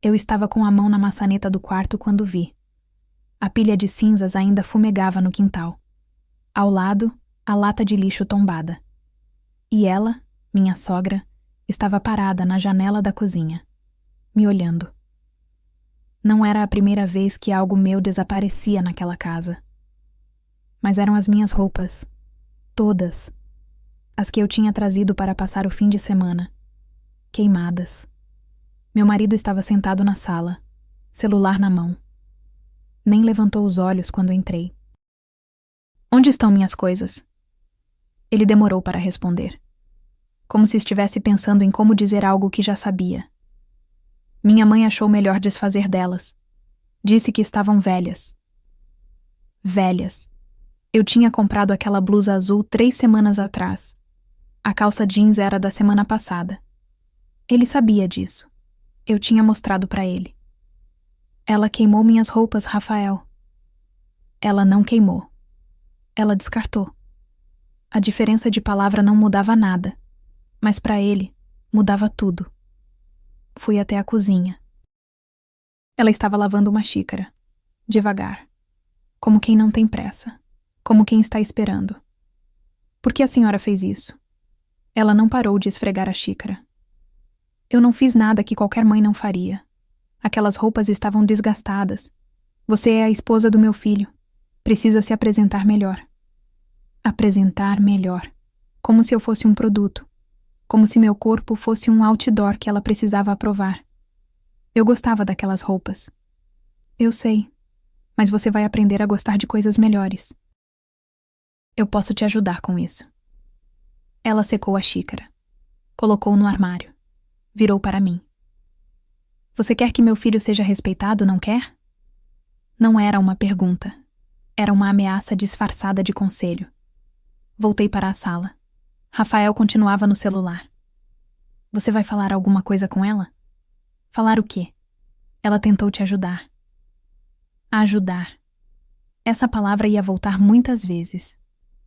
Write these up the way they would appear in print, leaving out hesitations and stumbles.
Eu estava com a mão na maçaneta do quarto quando vi. A pilha de cinzas ainda fumegava no quintal. Ao lado, a lata de lixo tombada. E ela, minha sogra, estava parada na janela da cozinha, me olhando. Não era a primeira vez que algo meu desaparecia naquela casa. Mas eram as minhas roupas. Todas. As que eu tinha trazido para passar o fim de semana. Queimadas. Meu marido estava sentado na sala, celular na mão. Nem levantou os olhos quando entrei. Onde estão minhas coisas? Ele demorou para responder, como se estivesse pensando em como dizer algo que já sabia. Minha mãe achou melhor desfazer delas. Disse que estavam velhas. Velhas. Eu tinha comprado aquela blusa azul 3 semanas atrás. A calça jeans era da semana passada. Ele sabia disso. Eu tinha mostrado para ele. Ela queimou minhas roupas, Rafael. Ela não queimou. Ela descartou. A diferença de palavra não mudava nada, mas para ele, mudava tudo. Fui até a cozinha. Ela estava lavando uma xícara, devagar, como quem não tem pressa, como quem está esperando. Por que a senhora fez isso? Ela não parou de esfregar a xícara. Eu não fiz nada que qualquer mãe não faria. Aquelas roupas estavam desgastadas. Você é a esposa do meu filho. Precisa se apresentar melhor. Apresentar melhor. Como se eu fosse um produto. Como se meu corpo fosse um outdoor que ela precisava aprovar. Eu gostava daquelas roupas. Eu sei. Mas você vai aprender a gostar de coisas melhores. Eu posso te ajudar com isso. Ela secou a xícara. Colocou no armário. Virou para mim. Você quer que meu filho seja respeitado, não quer? Não era uma pergunta. Era uma ameaça disfarçada de conselho. Voltei para a sala. Rafael continuava no celular. Você vai falar alguma coisa com ela? Falar o quê? Ela tentou te ajudar. Ajudar. Essa palavra ia voltar muitas vezes.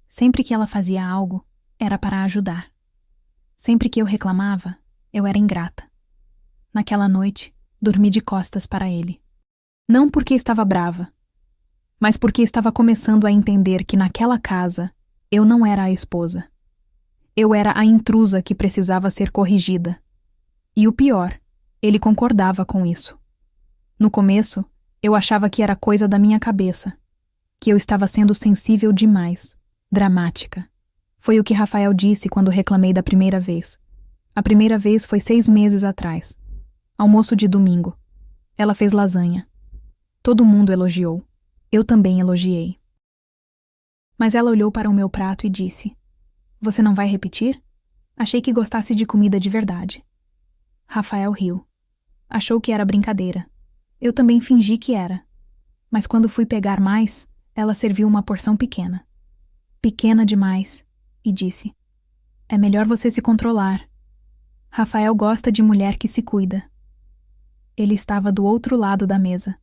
Sempre que ela fazia algo, era para ajudar. Sempre que eu reclamava, eu era ingrata. Naquela noite, dormi de costas para ele. Não porque estava brava, mas porque estava começando a entender que naquela casa eu não era a esposa. Eu era a intrusa que precisava ser corrigida. E o pior, ele concordava com isso. No começo, eu achava que era coisa da minha cabeça, que eu estava sendo sensível demais, dramática. Foi o que Rafael disse quando reclamei da primeira vez. A primeira vez foi 6 meses atrás. Almoço de domingo. Ela fez lasanha. Todo mundo elogiou. Eu também elogiei. Mas ela olhou para o meu prato e disse: Você não vai repetir? Achei que gostasse de comida de verdade. Rafael riu. Achou que era brincadeira. Eu também fingi que era. Mas quando fui pegar mais, ela serviu uma porção pequena. Pequena demais. E disse: É melhor você se controlar. Rafael gosta de mulher que se cuida. Ele estava do outro lado da mesa.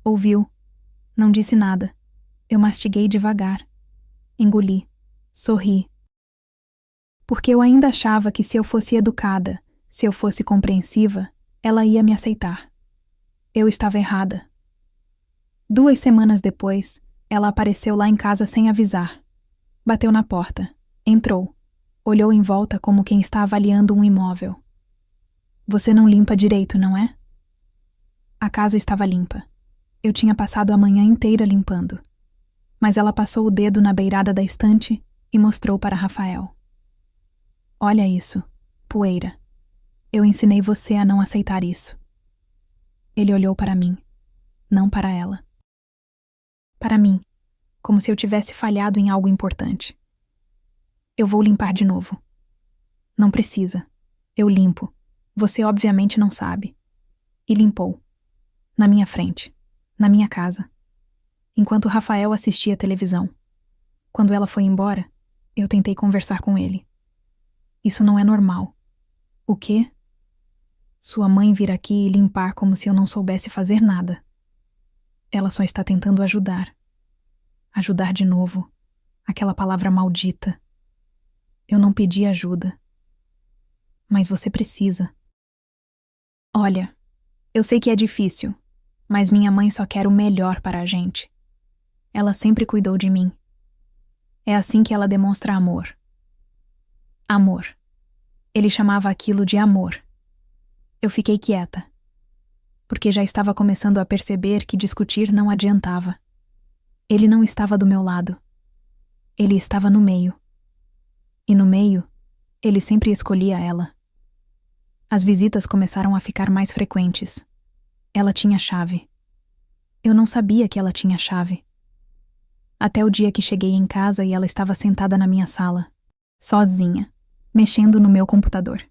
Ouviu. Não disse nada. Eu mastiguei devagar. Engoli. Sorri. Porque eu ainda achava que se eu fosse educada, se eu fosse compreensiva, ela ia me aceitar. Eu estava errada. 2 semanas depois, ela apareceu lá em casa sem avisar. Bateu na porta. Entrou. Olhou em volta como quem está avaliando um imóvel. Você não limpa direito, não é? A casa estava limpa. Eu tinha passado a manhã inteira limpando. Mas ela passou o dedo na beirada da estante e mostrou para Rafael. Olha isso, poeira. Eu ensinei você a não aceitar isso. Ele olhou para mim, não para ela. Para mim, como se eu tivesse falhado em algo importante. Eu vou limpar de novo. Não precisa. Eu limpo. Você obviamente não sabe. E limpou. Na minha frente. Na minha casa. Enquanto Rafael assistia televisão. Quando ela foi embora, eu tentei conversar com ele. Isso não é normal. O quê? Sua mãe vir aqui e limpar como se eu não soubesse fazer nada. Ela só está tentando ajudar. Ajudar de novo. Aquela palavra maldita. Eu não pedi ajuda. Mas você precisa. Olha, Eu sei que é difícil, mas minha mãe só quer o melhor para a gente. Ela sempre cuidou de mim. É assim que ela demonstra amor. Amor. Ele chamava aquilo de amor. Eu fiquei quieta, porque já estava começando a perceber que discutir não adiantava. Ele não estava do meu lado. Ele estava no meio. E no meio, ele sempre escolhia ela. As visitas começaram a ficar mais frequentes. Ela tinha chave. Eu não sabia que ela tinha chave. Até o dia que cheguei em casa e ela estava sentada na minha sala, sozinha, mexendo no meu computador.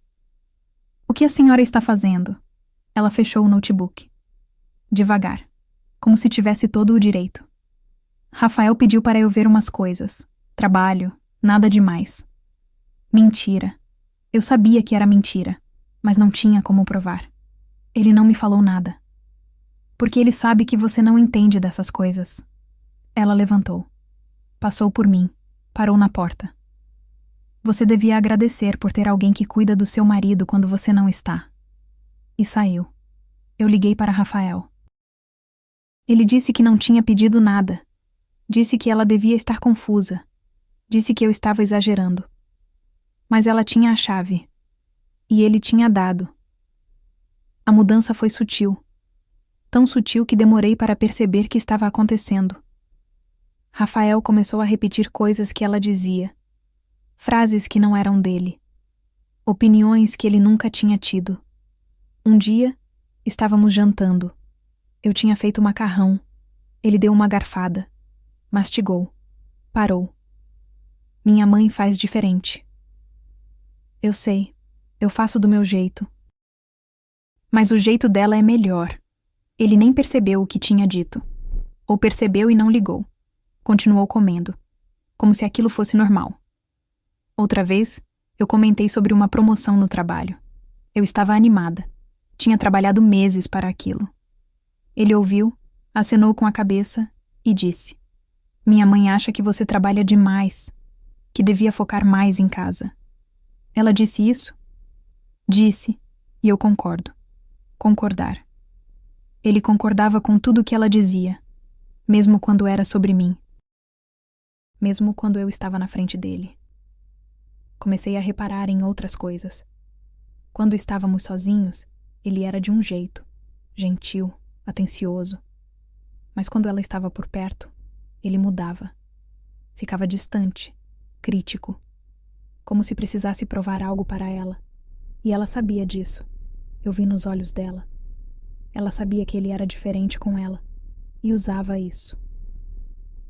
O que a senhora está fazendo? Ela fechou o notebook. Devagar, como se tivesse todo o direito. Rafael pediu para eu ver umas coisas. Trabalho, nada demais. Mentira. Eu sabia que era mentira, mas não tinha como provar. Ele não me falou nada. Porque ele sabe que você não entende dessas coisas. Ela levantou. Passou por mim. Parou na porta. Você devia agradecer por ter alguém que cuida do seu marido quando você não está. E saiu. Eu liguei para Rafael. Ele disse que não tinha pedido nada. Disse que ela devia estar confusa. Disse que eu estava exagerando. Mas ela tinha a chave. E ele tinha dado. A mudança foi sutil. Tão sutil que demorei para perceber que estava acontecendo. Rafael começou a repetir coisas que ela dizia. Frases que não eram dele. Opiniões que ele nunca tinha tido. Um dia, estávamos jantando. Eu tinha feito macarrão. Ele deu uma garfada. Mastigou. Parou. Minha mãe faz diferente. Eu sei. Eu faço do meu jeito. Mas o jeito dela é melhor. Ele nem percebeu o que tinha dito. Ou percebeu e não ligou. Continuou comendo. Como se aquilo fosse normal. Outra vez, eu comentei sobre uma promoção no trabalho. Eu estava animada. Tinha trabalhado meses para aquilo. Ele ouviu, acenou com a cabeça e disse: Minha mãe acha que você trabalha demais, que devia focar mais em casa. Ela disse isso? Disse, e eu concordo. Concordar. Ele concordava com tudo o que ela dizia, mesmo quando era sobre mim. Mesmo quando eu estava na frente dele. Comecei a reparar em outras coisas. Quando estávamos sozinhos, ele era de um jeito, gentil, atencioso. Mas quando ela estava por perto, ele mudava. Ficava distante, crítico. Como se precisasse provar algo para ela. E ela sabia disso. Eu vi nos olhos dela. Ela sabia que ele era diferente com ela. E usava isso.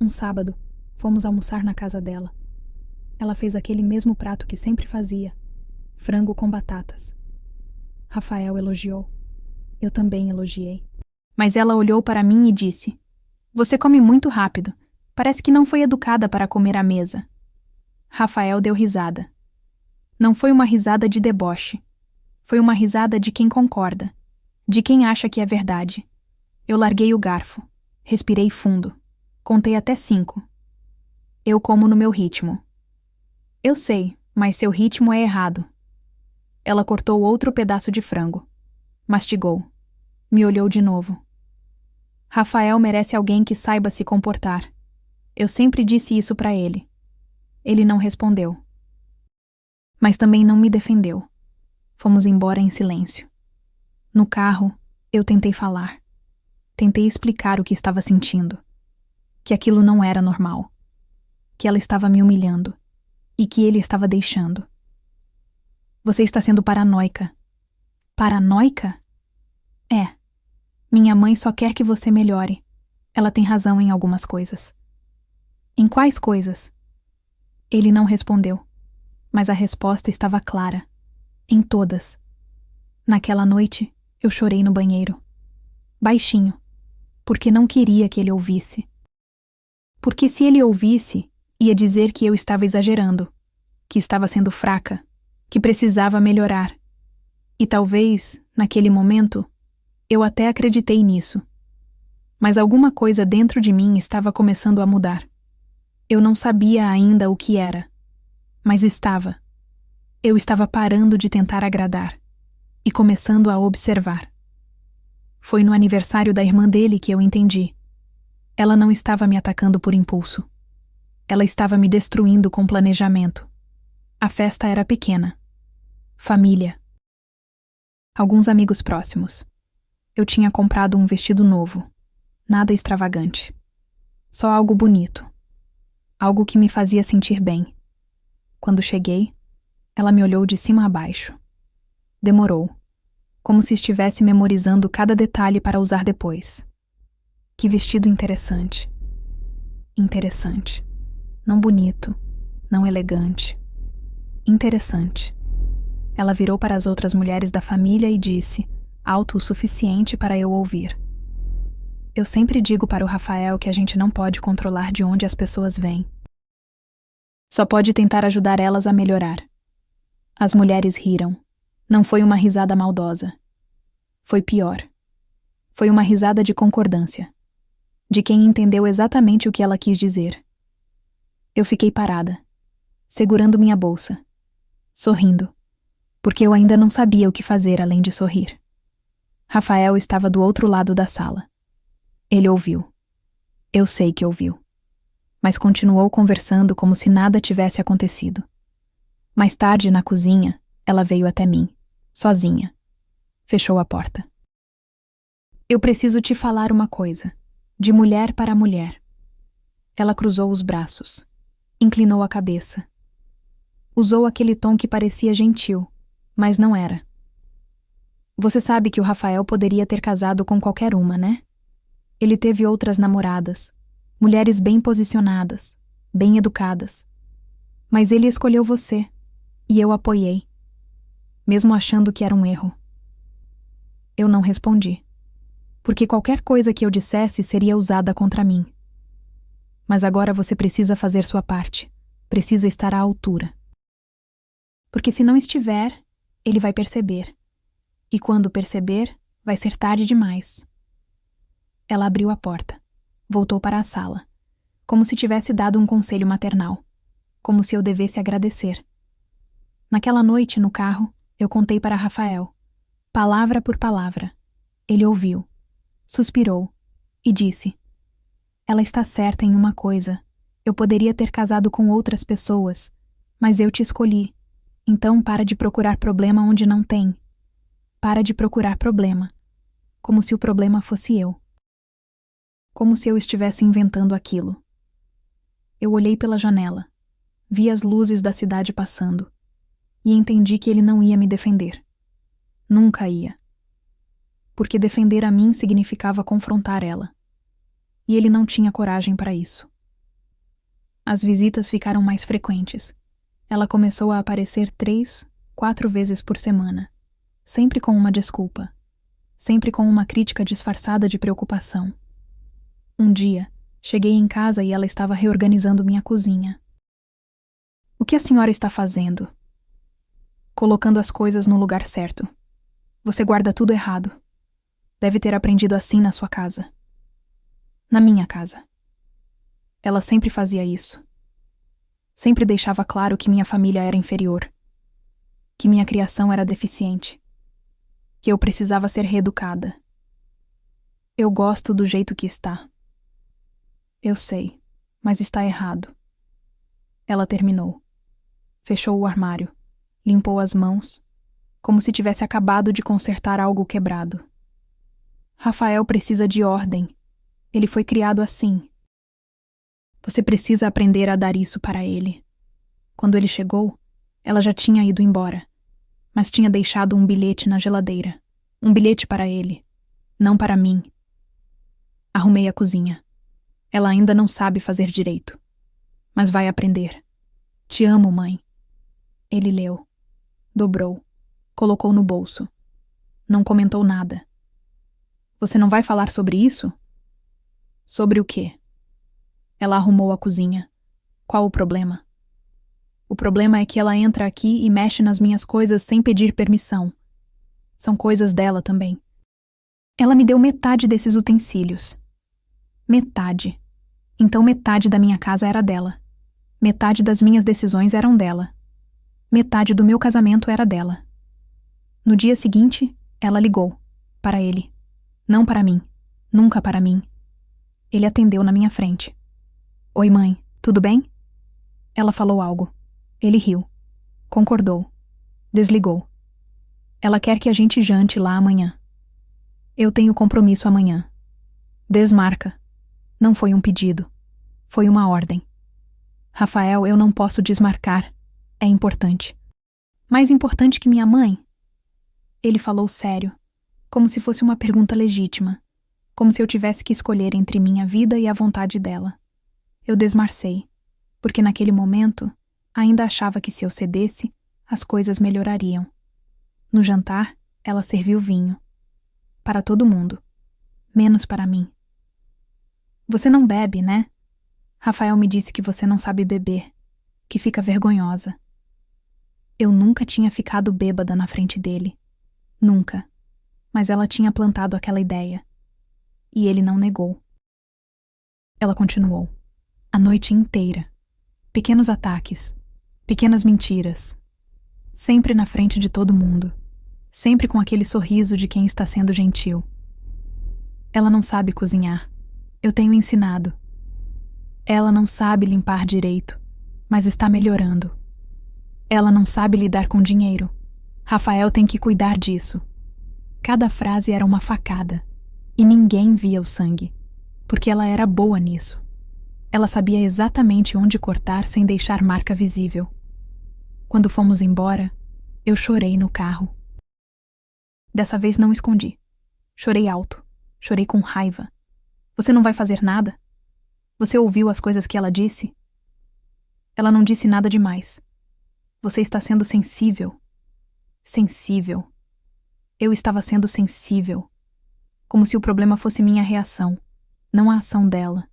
Um sábado, fomos almoçar na casa dela. Ela fez aquele mesmo prato que sempre fazia. Frango com batatas. Rafael elogiou. Eu também elogiei. Mas ela olhou para mim e disse: Você come muito rápido. Parece que não foi educada para comer à mesa. Rafael deu risada. Não foi uma risada de deboche. Foi uma risada de quem concorda. De quem acha que é verdade. Eu larguei o garfo. Respirei fundo. Contei até 5. Eu como no meu ritmo. Eu sei, mas seu ritmo é errado. Ela cortou outro pedaço de frango. Mastigou. Me olhou de novo. Rafael merece alguém que saiba se comportar. Eu sempre disse isso para ele. Ele não respondeu. Mas também não me defendeu. Fomos embora em silêncio. No carro, eu tentei falar. Tentei explicar o que estava sentindo. Que aquilo não era normal. Que ela estava me humilhando. E que ele estava deixando. Você está sendo paranoica. Paranoica? É. Minha mãe só quer que você melhore. Ela tem razão em algumas coisas. Em quais coisas? Ele não respondeu. Mas a resposta estava clara. Em todas. Naquela noite, eu chorei no banheiro. Baixinho. Porque não queria que ele ouvisse. Porque se ele ouvisse, ia dizer que eu estava exagerando. Que estava sendo fraca. Que precisava melhorar. E talvez, naquele momento, eu até acreditei nisso. Mas alguma coisa dentro de mim estava começando a mudar. Eu não sabia ainda o que era. Mas estava. Eu estava parando de tentar agradar. E começando a observar. Foi no aniversário da irmã dele que eu entendi. Ela não estava me atacando por impulso. Ela estava me destruindo com planejamento. A festa era pequena. Família. Alguns amigos próximos. Eu tinha comprado um vestido novo. Nada extravagante. Só algo bonito. Algo que me fazia sentir bem. Quando cheguei, ela me olhou de cima a baixo. Demorou, como se estivesse memorizando cada detalhe para usar depois. Que vestido interessante. Interessante. Não bonito, não elegante. Interessante. Ela virou para as outras mulheres da família e disse, alto o suficiente para eu ouvir. Eu sempre digo para o Rafael que a gente não pode controlar de onde as pessoas vêm. Só pode tentar ajudar elas a melhorar. As mulheres riram. Não foi uma risada maldosa. Foi pior. Foi uma risada de concordância. De quem entendeu exatamente o que ela quis dizer. Eu fiquei parada, segurando minha bolsa, sorrindo, porque eu ainda não sabia o que fazer além de sorrir. Rafael estava do outro lado da sala. Ele ouviu. Eu sei que ouviu. Mas continuou conversando como se nada tivesse acontecido. Mais tarde, na cozinha, ela veio até mim, sozinha. Fechou a porta. Eu preciso te falar uma coisa, de mulher para mulher. Ela cruzou os braços, inclinou a cabeça. Usou aquele tom que parecia gentil, mas não era. Você sabe que o Rafael poderia ter casado com qualquer uma, né? Ele teve outras namoradas, mulheres bem posicionadas, bem educadas. Mas ele escolheu você, e eu apoiei, mesmo achando que era um erro. Eu não respondi, porque qualquer coisa que eu dissesse seria usada contra mim. Mas agora você precisa fazer sua parte, precisa estar à altura. Porque se não estiver, ele vai perceber. E quando perceber, vai ser tarde demais. Ela abriu a porta, voltou para a sala, como se tivesse dado um conselho maternal, como se eu devesse agradecer. Naquela noite, no carro, eu contei para Rafael, palavra por palavra. Ele ouviu, suspirou e disse: ela está certa em uma coisa. Eu poderia ter casado com outras pessoas, mas eu te escolhi. Então para de procurar problema onde não tem. Para de procurar problema, como se o problema fosse eu. Como se eu estivesse inventando aquilo. Eu olhei pela janela, vi as luzes da cidade passando, e entendi que ele não ia me defender. Nunca ia. Porque defender a mim significava confrontar ela. E ele não tinha coragem para isso. As visitas ficaram mais frequentes. Ela começou a aparecer 3, 4 vezes por semana, sempre com uma desculpa, sempre com uma crítica disfarçada de preocupação. Um dia, cheguei em casa e ela estava reorganizando minha cozinha. O que a senhora está fazendo? Colocando as coisas no lugar certo. Você guarda tudo errado. Deve ter aprendido assim na sua casa. Na minha casa. Ela sempre fazia isso. Sempre deixava claro que minha família era inferior. Que minha criação era deficiente. Que eu precisava ser reeducada. Eu gosto do jeito que está. Eu sei, mas está errado. Ela terminou. Fechou o armário. Limpou as mãos, como se tivesse acabado de consertar algo quebrado. Rafael precisa de ordem. Ele foi criado assim. Você precisa aprender a dar isso para ele. Quando ele chegou, ela já tinha ido embora, mas tinha deixado um bilhete na geladeira. Um bilhete para ele, não para mim. Arrumei a cozinha. Ela ainda não sabe fazer direito, mas vai aprender. Te amo, mãe. Ele leu, dobrou, colocou no bolso. Não comentou nada. Você não vai falar sobre isso? Sobre o quê? Ela arrumou a cozinha. Qual o problema? O problema é que ela entra aqui e mexe nas minhas coisas sem pedir permissão. São coisas dela também. Ela me deu metade desses utensílios. Metade. Então metade da minha casa era dela. Metade das minhas decisões eram dela. Metade do meu casamento era dela. No dia seguinte, ela ligou. Para ele. Não para mim. Nunca para mim. Ele atendeu na minha frente. Oi, mãe, tudo bem? Ela falou algo. Ele riu. Concordou. Desligou. Ela quer que a gente jante lá amanhã. Eu tenho compromisso amanhã. Desmarca. Não foi um pedido. Foi uma ordem. Rafael, eu não posso desmarcar. É importante. Mais importante que minha mãe? Ele falou sério, como se fosse uma pergunta legítima, como se eu tivesse que escolher entre minha vida e a vontade dela. Eu desmarcei, porque naquele momento ainda achava que se eu cedesse, as coisas melhorariam. No jantar, ela serviu vinho. Para todo mundo. Menos para mim. Você não bebe, né? Rafael me disse que você não sabe beber, que fica vergonhosa. Eu nunca tinha ficado bêbada na frente dele. Nunca. Mas ela tinha plantado aquela ideia. E ele não negou. Ela continuou. A noite inteira. Pequenos ataques. Pequenas mentiras. Sempre na frente de todo mundo. Sempre com aquele sorriso de quem está sendo gentil. Ela não sabe cozinhar. Eu tenho ensinado. Ela não sabe limpar direito, mas está melhorando. Ela não sabe lidar com dinheiro. Rafael tem que cuidar disso. Cada frase era uma facada. E ninguém via o sangue, porque ela era boa nisso. Ela sabia exatamente onde cortar sem deixar marca visível. Quando fomos embora, eu chorei no carro. Dessa vez não escondi. Chorei alto. Chorei com raiva. Você não vai fazer nada? Você ouviu as coisas que ela disse? Ela não disse nada demais. Você está sendo sensível. Sensível. Eu estava sendo sensível. Como se o problema fosse minha reação, não a ação dela.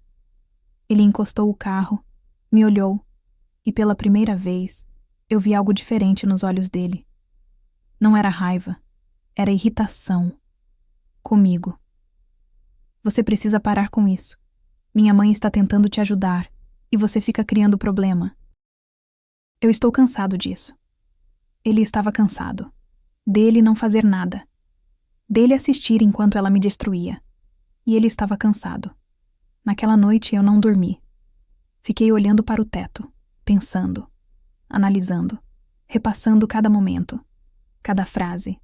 Ele encostou o carro, me olhou, e pela primeira vez, eu vi algo diferente nos olhos dele. Não era raiva, era irritação. Comigo. Você precisa parar com isso. Minha mãe está tentando te ajudar, e você fica criando problema. Eu estou cansado disso. Ele estava cansado. Dele não fazer nada. Dele assistir enquanto ela me destruía. E ele estava cansado. Naquela noite eu não dormi. Fiquei olhando para o teto, pensando, analisando, repassando cada momento, cada frase,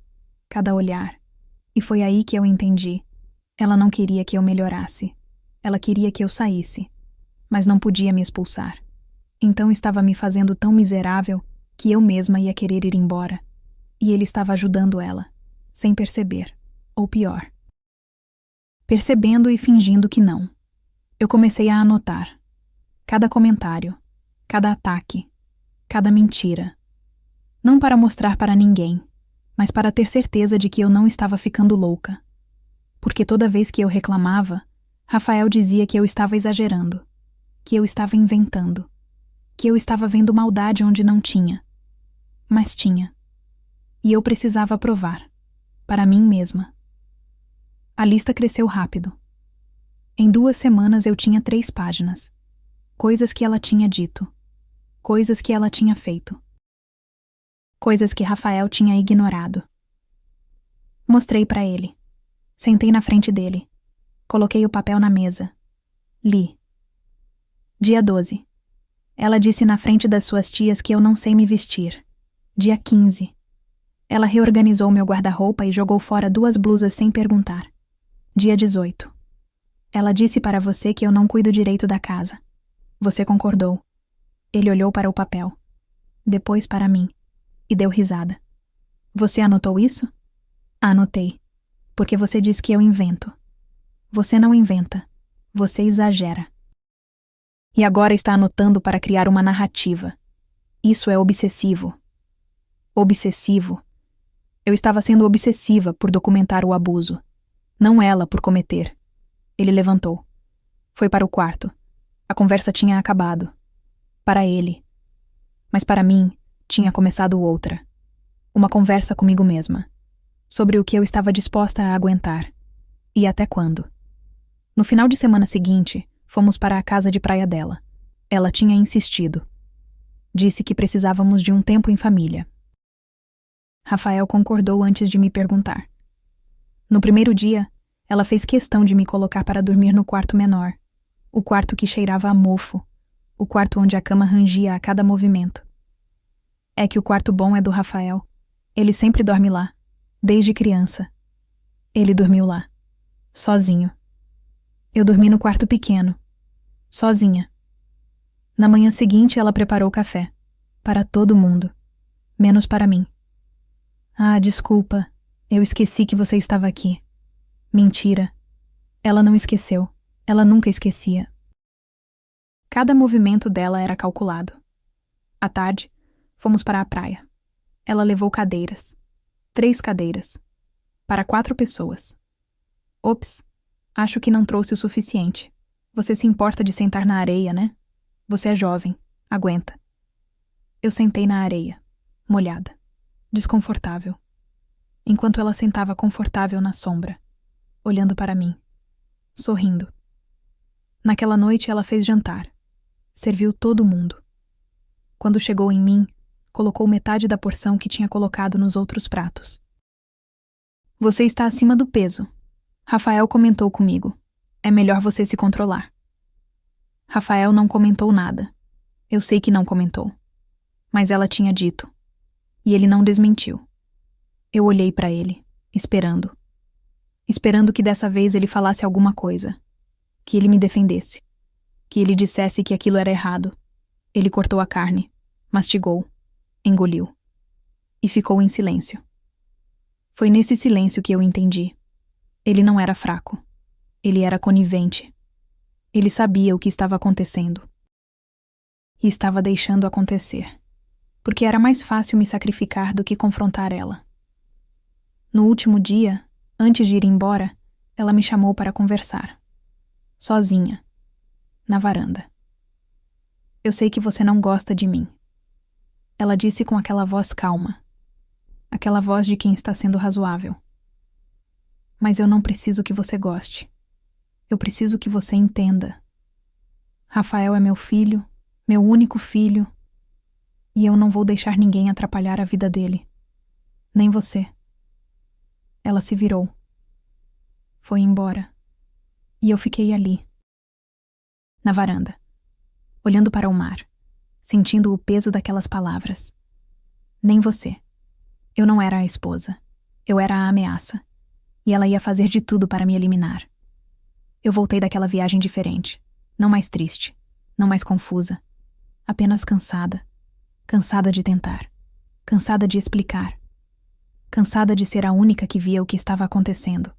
cada olhar. E foi aí que eu entendi. Ela não queria que eu melhorasse. Ela queria que eu saísse, mas não podia me expulsar. Então estava me fazendo tão miserável que eu mesma ia querer ir embora. E ele estava ajudando ela, sem perceber, ou pior. Percebendo e fingindo que não. Eu comecei a anotar. Cada comentário, cada ataque, cada mentira. Não para mostrar para ninguém, mas para ter certeza de que eu não estava ficando louca. Porque toda vez que eu reclamava, Rafael dizia que eu estava exagerando, que eu estava inventando, que eu estava vendo maldade onde não tinha. Mas tinha. E eu precisava provar, para mim mesma. A lista cresceu rápido. Em 2 semanas eu tinha 3 páginas. Coisas que ela tinha dito. Coisas que ela tinha feito. Coisas que Rafael tinha ignorado. Mostrei para ele. Sentei na frente dele. Coloquei o papel na mesa. Li. Dia 12. Ela disse na frente das suas tias que eu não sei me vestir. Dia 15. Ela reorganizou meu guarda-roupa e jogou fora 2 blusas sem perguntar. Dia 18. Ela disse para você que eu não cuido direito da casa. Você concordou. Ele olhou para o papel. Depois para mim. E deu risada. Você anotou isso? Anotei. Porque você diz que eu invento. Você não inventa. Você exagera. E agora está anotando para criar uma narrativa. Isso é obsessivo. Obsessivo. Eu estava sendo obsessiva por documentar o abuso. Não ela por cometer. Ele levantou. Foi para o quarto. A conversa tinha acabado. Para ele. Mas para mim, tinha começado outra. Uma conversa comigo mesma. Sobre o que eu estava disposta a aguentar. E até quando. No final de semana seguinte, fomos para a casa de praia dela. Ela tinha insistido. Disse que precisávamos de um tempo em família. Rafael concordou antes de me perguntar. No primeiro dia, Ela fez questão de me colocar para dormir no quarto menor, o quarto que cheirava a mofo, o quarto onde a cama rangia a cada movimento. É que o quarto bom é do Rafael. Ele sempre dorme lá, desde criança. Ele dormiu lá, sozinho. Eu dormi no quarto pequeno, sozinha. Na manhã seguinte, ela preparou café, para todo mundo, menos para mim. Ah, desculpa, eu esqueci que você estava aqui. Mentira. Ela não esqueceu. Ela nunca esquecia. Cada movimento dela era calculado. À tarde, fomos para a praia. Ela levou cadeiras. 3 cadeiras. Para 4 pessoas. Ops, acho que não trouxe o suficiente. Você se importa de sentar na areia, né? Você é jovem. Aguenta. Eu sentei na areia, molhada, desconfortável, enquanto ela sentava confortável na sombra, olhando para mim, sorrindo. Naquela noite ela fez jantar. Serviu todo mundo. Quando chegou em mim, colocou metade da porção que tinha colocado nos outros pratos. Você está acima do peso. Rafael comentou comigo. É melhor você se controlar. Rafael não comentou nada. Eu sei que não comentou. Mas ela tinha dito. E ele não desmentiu. Eu olhei para ele, esperando. Esperando que dessa vez ele falasse alguma coisa. Que ele me defendesse. Que ele dissesse que aquilo era errado. Ele cortou a carne, mastigou, engoliu. E ficou em silêncio. Foi nesse silêncio que eu entendi. Ele não era fraco. Ele era conivente. Ele sabia o que estava acontecendo. E estava deixando acontecer. Porque era mais fácil me sacrificar do que confrontar ela. No último dia, antes de ir embora, ela me chamou para conversar. Sozinha. Na varanda. Eu sei que você não gosta de mim. Ela disse com aquela voz calma. Aquela voz de quem está sendo razoável. Mas eu não preciso que você goste. Eu preciso que você entenda. Rafael é meu filho, meu único filho, e eu não vou deixar ninguém atrapalhar a vida dele. Nem você. Ela se virou. Foi embora. E eu fiquei ali. Na varanda. Olhando para o mar. Sentindo o peso daquelas palavras. Nem você. Eu não era a esposa. Eu era a ameaça. E ela ia fazer de tudo para me eliminar. Eu voltei daquela viagem diferente. Não mais triste. Não mais confusa. Apenas cansada. Cansada de tentar. Cansada de explicar. Cansada de ser a única que via o que estava acontecendo.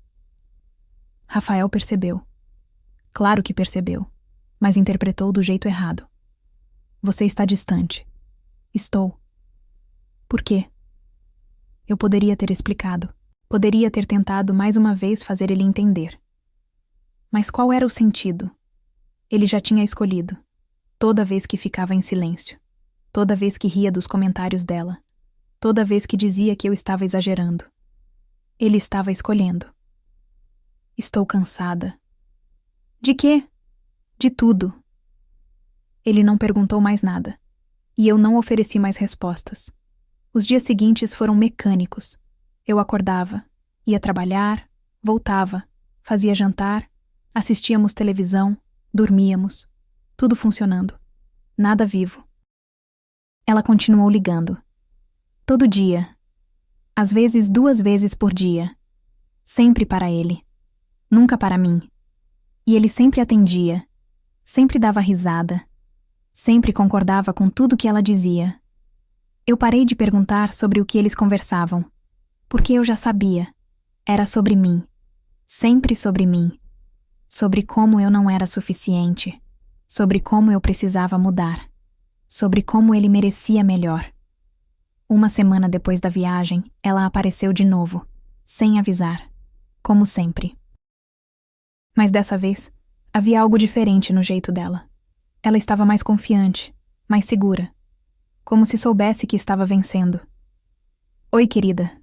Rafael percebeu. Claro que percebeu, mas interpretou do jeito errado. Você está distante. Estou. Por quê? Eu poderia ter explicado. Poderia ter tentado mais uma vez fazer ele entender. Mas qual era o sentido? Ele já tinha escolhido. Toda vez que ficava em silêncio. Toda vez que ria dos comentários dela. Toda vez que dizia que eu estava exagerando. Ele estava escolhendo. Estou cansada. De quê? De tudo. Ele não perguntou mais nada. E eu não ofereci mais respostas. Os dias seguintes foram mecânicos. Eu acordava, ia trabalhar, voltava, fazia jantar, assistíamos televisão, dormíamos. Tudo funcionando. Nada vivo. Ela continuou ligando. Todo dia. Às vezes 2 vezes por dia. Sempre para ele. Nunca para mim. E ele sempre atendia. Sempre dava risada. Sempre concordava com tudo que ela dizia. Eu parei de perguntar sobre o que eles conversavam. Porque eu já sabia. Era sobre mim. Sempre sobre mim. Sobre como eu não era suficiente. Sobre como eu precisava mudar. Sobre como ele merecia melhor. Uma semana depois da viagem, ela apareceu de novo, sem avisar, como sempre. Mas dessa vez, havia algo diferente no jeito dela. Ela estava mais confiante, mais segura, como se soubesse que estava vencendo. Oi, querida.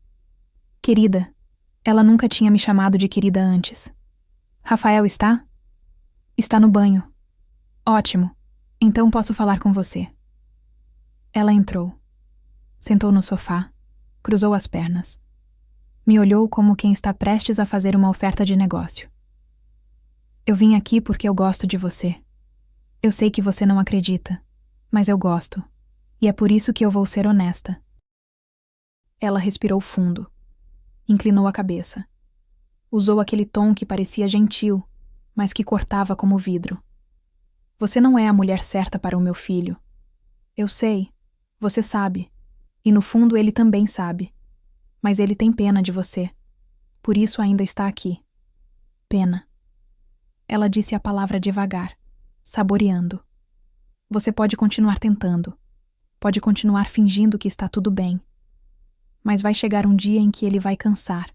Querida. Ela nunca tinha me chamado de querida antes. Rafael está? Está no banho. Ótimo. Então posso falar com você. Ela entrou. Sentou no sofá, cruzou as pernas. Me olhou como quem está prestes a fazer uma oferta de negócio. Eu vim aqui porque eu gosto de você. Eu sei que você não acredita, mas eu gosto. E é por isso que eu vou ser honesta. Ela respirou fundo. Inclinou a cabeça. Usou aquele tom que parecia gentil, mas que cortava como vidro. Você não é a mulher certa para o meu filho. Eu sei. Você sabe. E no fundo ele também sabe. Mas ele tem pena de você. Por isso ainda está aqui. Pena. Ela disse a palavra devagar, saboreando. Você pode continuar tentando. Pode continuar fingindo que está tudo bem. Mas vai chegar um dia em que ele vai cansar.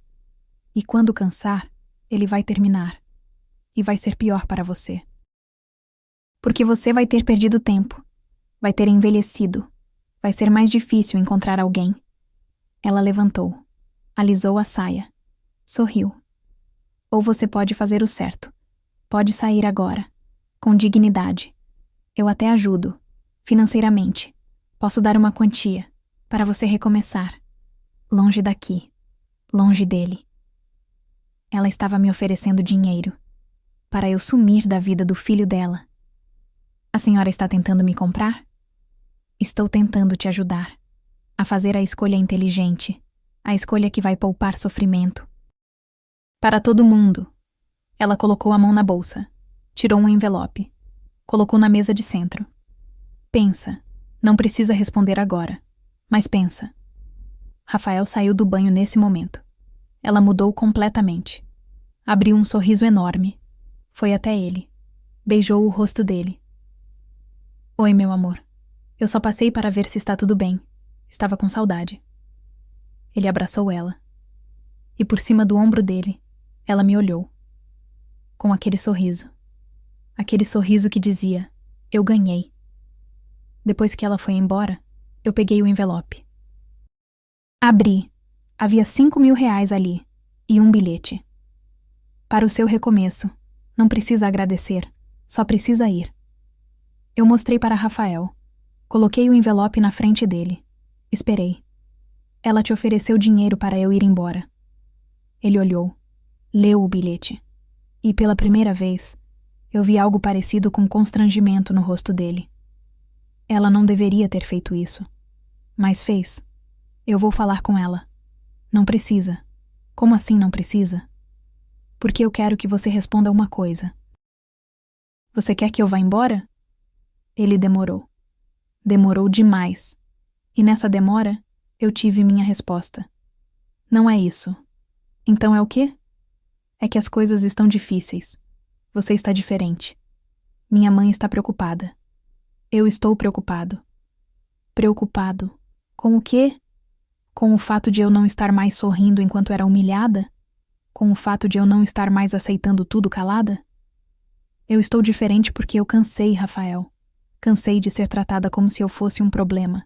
E quando cansar, ele vai terminar. E vai ser pior para você. Porque você vai ter perdido tempo. Vai ter envelhecido. Vai ser mais difícil encontrar alguém. Ela levantou. Alisou a saia. Sorriu. Ou você pode fazer o certo. Pode sair agora. Com dignidade. Eu até ajudo. Financeiramente. Posso dar uma quantia. Para você recomeçar. Longe daqui. Longe dele. Ela estava me oferecendo dinheiro. Para eu sumir da vida do filho dela. A senhora está tentando me comprar? Estou tentando te ajudar. A fazer a escolha inteligente. A escolha que vai poupar sofrimento. Para todo mundo. Ela colocou a mão na bolsa. Tirou um envelope. Colocou na mesa de centro. Pensa. Não precisa responder agora. Mas pensa. Rafael saiu do banho nesse momento. Ela mudou completamente. Abriu um sorriso enorme. Foi até ele. Beijou o rosto dele. Oi, meu amor. Eu só passei para ver se está tudo bem. Estava com saudade. Ele abraçou ela. E por cima do ombro dele, ela me olhou. Com aquele sorriso. Aquele sorriso que dizia, eu ganhei. Depois que ela foi embora, eu peguei o envelope. Abri. Havia 5.000 reais ali. E um bilhete. Para o seu recomeço. Não precisa agradecer. Só precisa ir. Eu mostrei para Rafael. Coloquei o envelope na frente dele. Esperei. Ela te ofereceu dinheiro para eu ir embora. Ele olhou. Leu o bilhete. E pela primeira vez, eu vi algo parecido com constrangimento no rosto dele. Ela não deveria ter feito isso. Mas fez. Eu vou falar com ela. Não precisa. Como assim não precisa? Porque eu quero que você responda uma coisa. Você quer que eu vá embora? Ele demorou. Demorou demais. E nessa demora, eu tive minha resposta. Não é isso. Então é o quê? É que as coisas estão difíceis. Você está diferente. Minha mãe está preocupada. Eu estou preocupado. Preocupado? Com o quê? Com o fato de eu não estar mais sorrindo enquanto era humilhada? Com o fato de eu não estar mais aceitando tudo calada? Eu estou diferente porque eu cansei, Rafael. Cansei de ser tratada como se eu fosse um problema.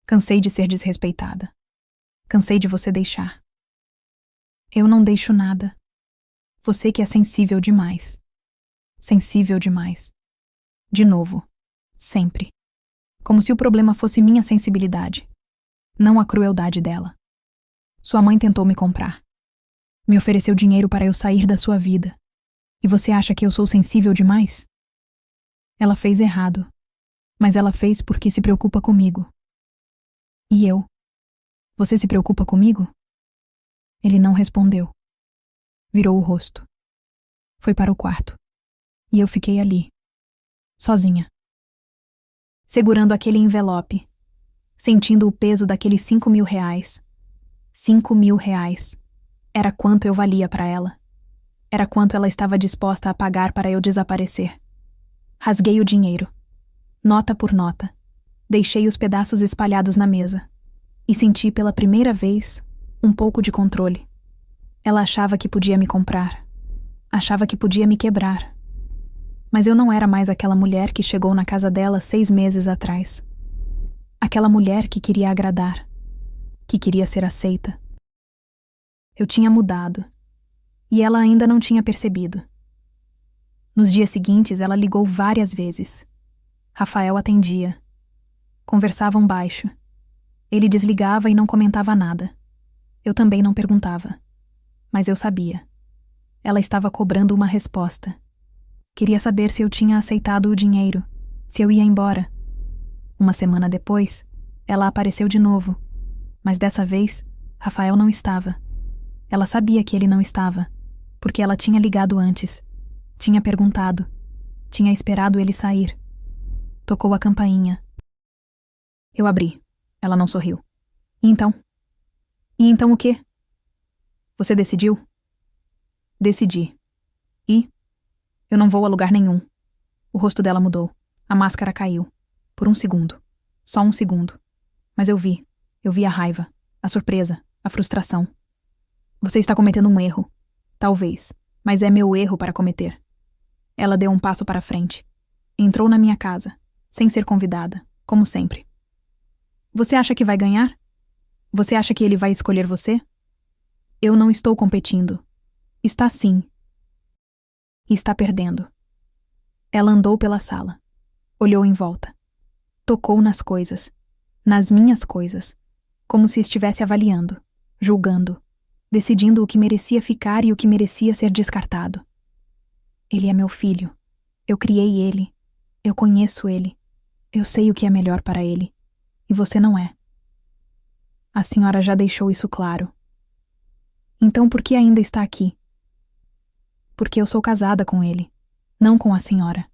Cansei de ser desrespeitada. Cansei de você deixar. Eu não deixo nada. Você que é sensível demais. Sensível demais. De novo. Sempre. Como se o problema fosse minha sensibilidade. Não a crueldade dela. Sua mãe tentou me comprar. Me ofereceu dinheiro para eu sair da sua vida. E você acha que eu sou sensível demais? Ela fez errado. Mas ela fez porque se preocupa comigo. E eu? Você se preocupa comigo? Ele não respondeu. Virou o rosto. Foi para o quarto. E eu fiquei ali. Sozinha. Segurando aquele envelope. Sentindo o peso daqueles 5.000 reais. 5.000 reais. Era quanto eu valia para ela. Era quanto ela estava disposta a pagar para eu desaparecer. Rasguei o dinheiro. Nota por nota. Deixei os pedaços espalhados na mesa. E senti pela primeira vez um pouco de controle. Ela achava que podia me comprar. Achava que podia me quebrar. Mas eu não era mais aquela mulher que chegou na casa dela 6 meses atrás. Aquela mulher que queria agradar. Que queria ser aceita. Eu tinha mudado. E ela ainda não tinha percebido. Nos dias seguintes, ela ligou várias vezes. Rafael atendia. Conversavam baixo. Ele desligava e não comentava nada. Eu também não perguntava. Mas eu sabia. Ela estava cobrando uma resposta. Queria saber se eu tinha aceitado o dinheiro, se eu ia embora. Uma semana depois, ela apareceu de novo. Mas dessa vez, Rafael não estava. Ela sabia que ele não estava, porque ela tinha ligado antes. Tinha perguntado. Tinha esperado ele sair. Tocou a campainha. Eu abri. Ela não sorriu. E então? E então o quê? Você decidiu? Decidi. E? Eu não vou a lugar nenhum. O rosto dela mudou. A máscara caiu. Por um segundo. Só um segundo. Mas eu vi. Eu vi a raiva, a surpresa, a frustração. Você está cometendo um erro. Talvez. Mas é meu erro para cometer. Ela deu um passo para frente. Entrou na minha casa, sem ser convidada, como sempre. Você acha que vai ganhar? Você acha que ele vai escolher você? Eu não estou competindo. Está sim. E está perdendo. Ela andou pela sala. Olhou em volta. Tocou nas coisas. Nas minhas coisas. Como se estivesse avaliando, julgando, decidindo o que merecia ficar e o que merecia ser descartado. Ele é meu filho. Eu criei ele. Eu conheço ele. Eu sei o que é melhor para ele. E você não é. A senhora já deixou isso claro. Então por que ainda está aqui? Porque eu sou casada com ele, não com a senhora.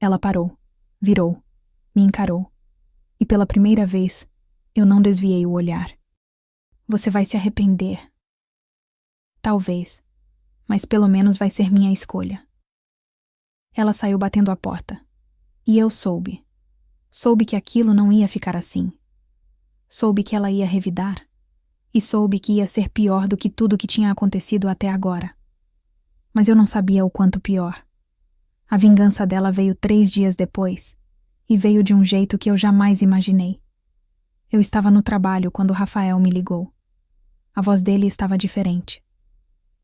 Ela parou, virou, me encarou. E pela primeira vez, eu não desviei o olhar. Você vai se arrepender. Talvez, mas pelo menos vai ser minha escolha. Ela saiu batendo a porta. E eu soube. Soube que aquilo não ia ficar assim. Soube que ela ia revidar. E soube que ia ser pior do que tudo que tinha acontecido até agora. Mas eu não sabia o quanto pior. A vingança dela veio 3 dias depois, e veio de um jeito que eu jamais imaginei. Eu estava no trabalho quando Rafael me ligou. A voz dele estava diferente.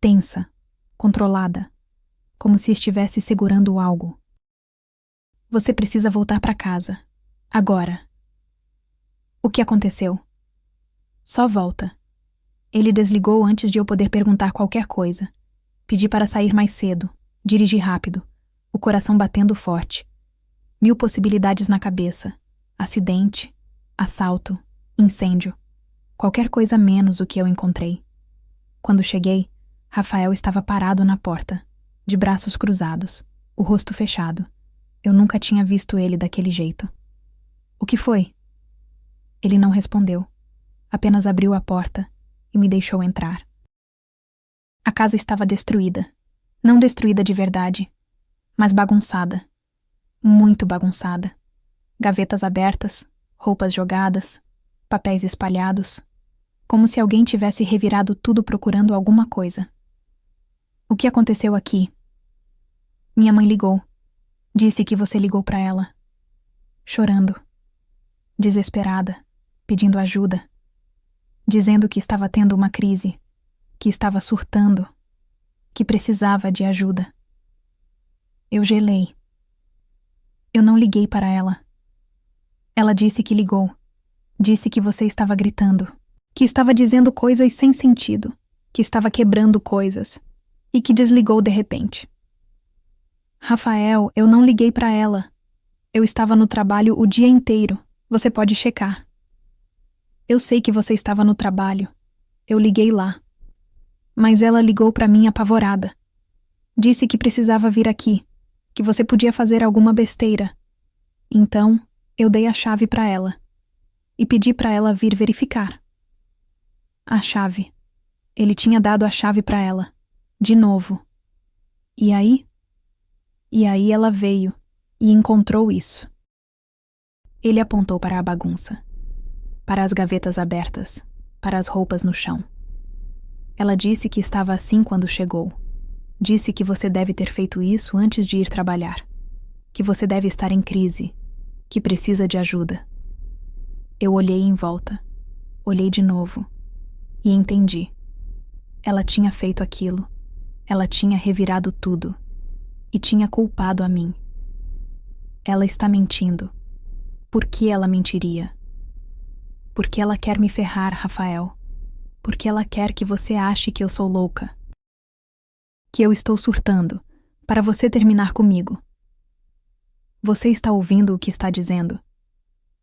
Tensa, controlada, como se estivesse segurando algo. Você precisa voltar para casa. Agora. O que aconteceu? Só volta. Ele desligou antes de eu poder perguntar qualquer coisa. Pedi para sair mais cedo, dirigi rápido, o coração batendo forte. 1000 possibilidades na cabeça. Acidente, assalto, incêndio. Qualquer coisa menos o que eu encontrei. Quando cheguei, Rafael estava parado na porta, de braços cruzados, o rosto fechado. Eu nunca tinha visto ele daquele jeito. O que foi? Ele não respondeu. Apenas abriu a porta e me deixou entrar. A casa estava destruída. Não destruída de verdade, mas bagunçada. Muito bagunçada. Gavetas abertas, roupas jogadas, papéis espalhados, como se alguém tivesse revirado tudo procurando alguma coisa. O que aconteceu aqui? Minha mãe ligou. Disse que você ligou para ela. Chorando. Desesperada, pedindo ajuda. Dizendo que estava tendo uma crise, que estava surtando, que precisava de ajuda. Eu gelei. Eu não liguei para ela. Ela disse que ligou. Disse que você estava gritando, que estava dizendo coisas sem sentido, que estava quebrando coisas e que desligou de repente. Rafael, eu não liguei para ela. Eu estava no trabalho o dia inteiro. Você pode checar. Eu sei que você estava no trabalho. Eu liguei lá. Mas ela ligou para mim apavorada. Disse que precisava vir aqui, que você podia fazer alguma besteira. Então, eu dei a chave para ela e pedi para ela vir verificar. A chave. Ele tinha dado a chave para ela, de novo. E aí? E aí ela veio e encontrou isso. Ele apontou para a bagunça, para as gavetas abertas, para as roupas no chão. Ela disse que estava assim quando chegou. Disse que você deve ter feito isso antes de ir trabalhar. Que você deve estar em crise. Que precisa de ajuda. Eu olhei em volta. Olhei de novo. E entendi. Ela tinha feito aquilo. Ela tinha revirado tudo. E tinha culpado a mim. Ela está mentindo. Por que ela mentiria? Porque ela quer me ferrar, Rafael. porque ela quer que você ache que eu sou louca. Que eu estou surtando, para você terminar comigo. Você está ouvindo o que está dizendo?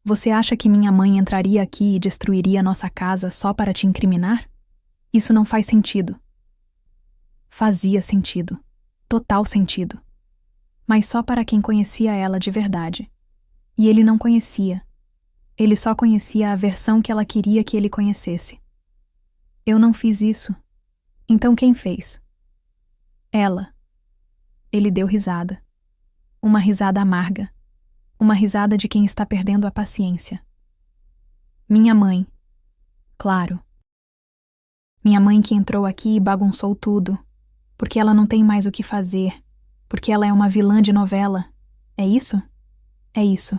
Você acha que minha mãe entraria aqui e destruiria nossa casa só para te incriminar? Isso não faz sentido. Fazia sentido. Total sentido. Mas só para quem conhecia ela de verdade. E ele não conhecia. Ele só conhecia a versão que ela queria que ele conhecesse. Eu não fiz isso. Então quem fez? Ela. Ele deu risada. Uma risada amarga. Uma risada de quem está perdendo a paciência. Minha mãe. Claro. Minha mãe que entrou aqui e bagunçou tudo. Porque ela não tem mais o que fazer. Porque ela é uma vilã de novela. É isso? É isso.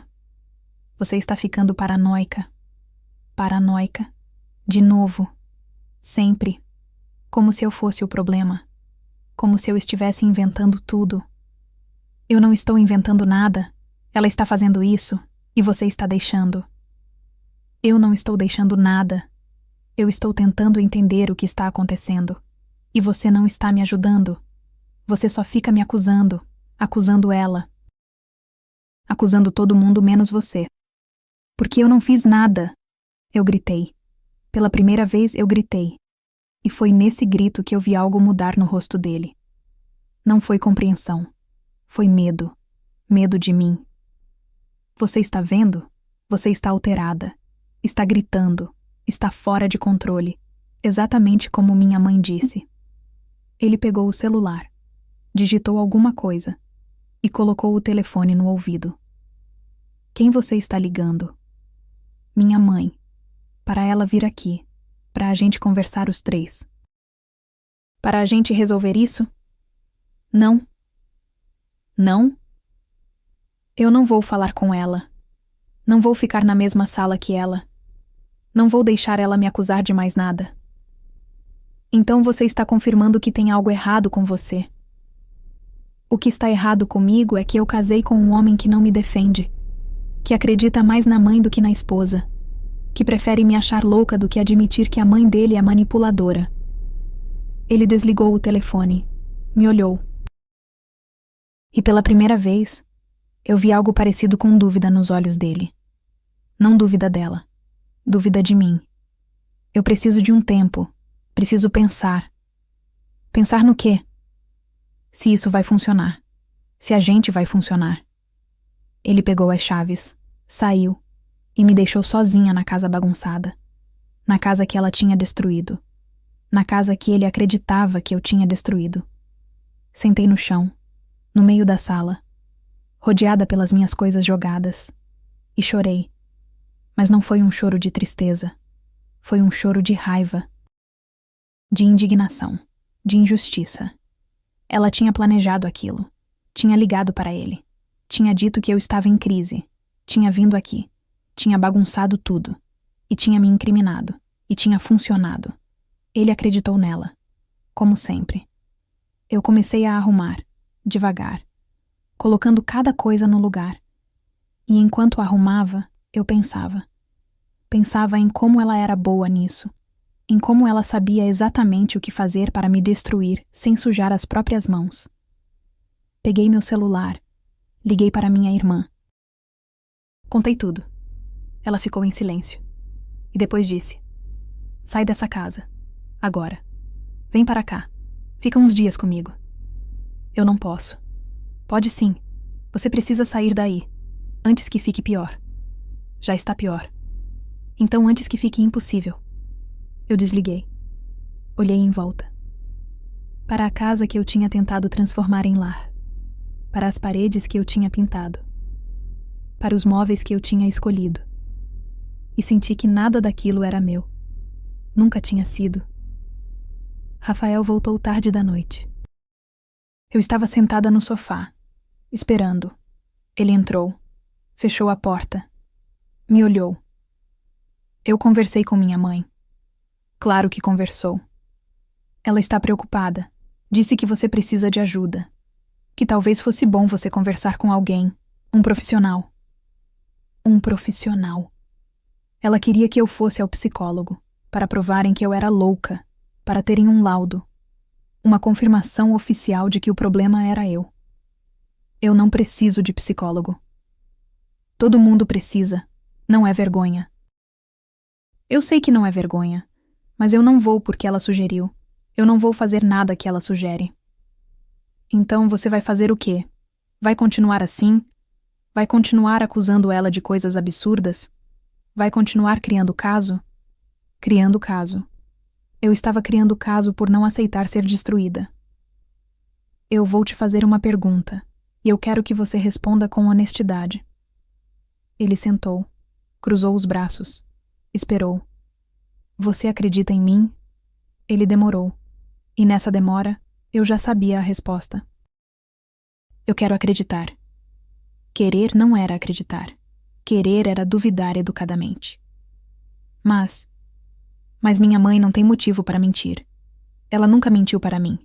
Você está ficando paranoica. Paranoica. De novo. Sempre. Como se eu fosse o problema. Como se eu estivesse inventando tudo. Eu não estou inventando nada. Ela está fazendo isso e você está deixando. Eu não estou deixando nada. Eu estou tentando entender o que está acontecendo. E você não está me ajudando. Você só fica me acusando, acusando ela. Acusando todo mundo menos você. Porque eu não fiz nada. Eu gritei. Pela primeira vez eu gritei. E foi nesse grito que eu vi algo mudar no rosto dele. Não foi compreensão. Foi medo. Medo de mim. Você está vendo? Você está alterada. Está gritando. Está fora de controle. Exatamente como minha mãe disse. Ele pegou o celular. Digitou alguma coisa. E colocou o telefone no ouvido. Quem você está ligando? Minha mãe. Para ela vir aqui. Para a gente conversar os três. Para a gente resolver isso? Não. Não? Eu não vou falar com ela. Não vou ficar na mesma sala que ela. Não vou deixar ela me acusar de mais nada. Então você está confirmando que tem algo errado com você. O que está errado comigo é que eu casei com um homem que não me defende, que acredita mais na mãe do que na esposa, que prefere me achar louca do que admitir que a mãe dele é manipuladora. Ele desligou o telefone, me olhou. E pela primeira vez, eu vi algo parecido com dúvida nos olhos dele. Não dúvida dela, dúvida de mim. Eu preciso de um tempo, preciso pensar. Pensar no quê? Se isso vai funcionar. Se a gente vai funcionar. Ele pegou as chaves, saiu e me deixou sozinha na casa bagunçada. Na casa que ela tinha destruído. Na casa que ele acreditava que eu tinha destruído. Sentei no chão, no meio da sala, rodeada pelas minhas coisas jogadas, e chorei. Mas não foi um choro de tristeza. Foi um choro de raiva. De indignação. De injustiça. Ela tinha planejado aquilo. Tinha ligado para ele. Tinha dito que eu estava em crise. Tinha vindo aqui. Tinha bagunçado tudo. E tinha me incriminado. E tinha funcionado. Ele acreditou nela. Como sempre. Eu comecei a arrumar, devagar, colocando cada coisa no lugar. E enquanto arrumava, eu pensava. Pensava em como ela era boa nisso. Em como ela sabia exatamente o que fazer para me destruir sem sujar as próprias mãos. Peguei meu celular. Liguei para minha irmã. Contei tudo. Ela ficou em silêncio. E depois disse: sai dessa casa. Agora. Vem para cá. Fica uns dias comigo. Eu não posso. Pode sim. Você precisa sair daí. Antes que fique pior. Já está pior. Então antes que fique impossível. Eu desliguei. Olhei em volta. Para a casa que eu tinha tentado transformar em lar. Para as paredes que eu tinha pintado. Para os móveis que eu tinha escolhido. E senti que nada daquilo era meu. Nunca tinha sido. Rafael voltou tarde da noite. Eu estava sentada no sofá, esperando. Ele entrou, fechou a porta, me olhou. Eu conversei com minha mãe. Claro que conversou. Ela está preocupada. Disse que você precisa de ajuda. Que talvez fosse bom você conversar com alguém, um profissional. Um profissional. Ela queria que eu fosse ao psicólogo, para provarem que eu era louca, para terem um laudo, uma confirmação oficial de que o problema era eu. Eu não preciso de psicólogo. Todo mundo precisa, não é vergonha. Eu sei que não é vergonha, mas eu não vou porque ela sugeriu. Eu não vou fazer nada que ela sugere. Então você vai fazer o quê? Vai continuar assim? Vai continuar acusando ela de coisas absurdas? Vai continuar criando caso? Criando caso. Eu estava criando caso por não aceitar ser destruída. Eu vou te fazer uma pergunta, e eu quero que você responda com honestidade. Ele sentou, cruzou os braços, esperou. Você acredita em mim? Ele demorou, e nessa demora, eu já sabia a resposta. Eu quero acreditar. Querer não era acreditar. Querer era duvidar educadamente. Mas minha mãe não tem motivo para mentir. Ela nunca mentiu para mim.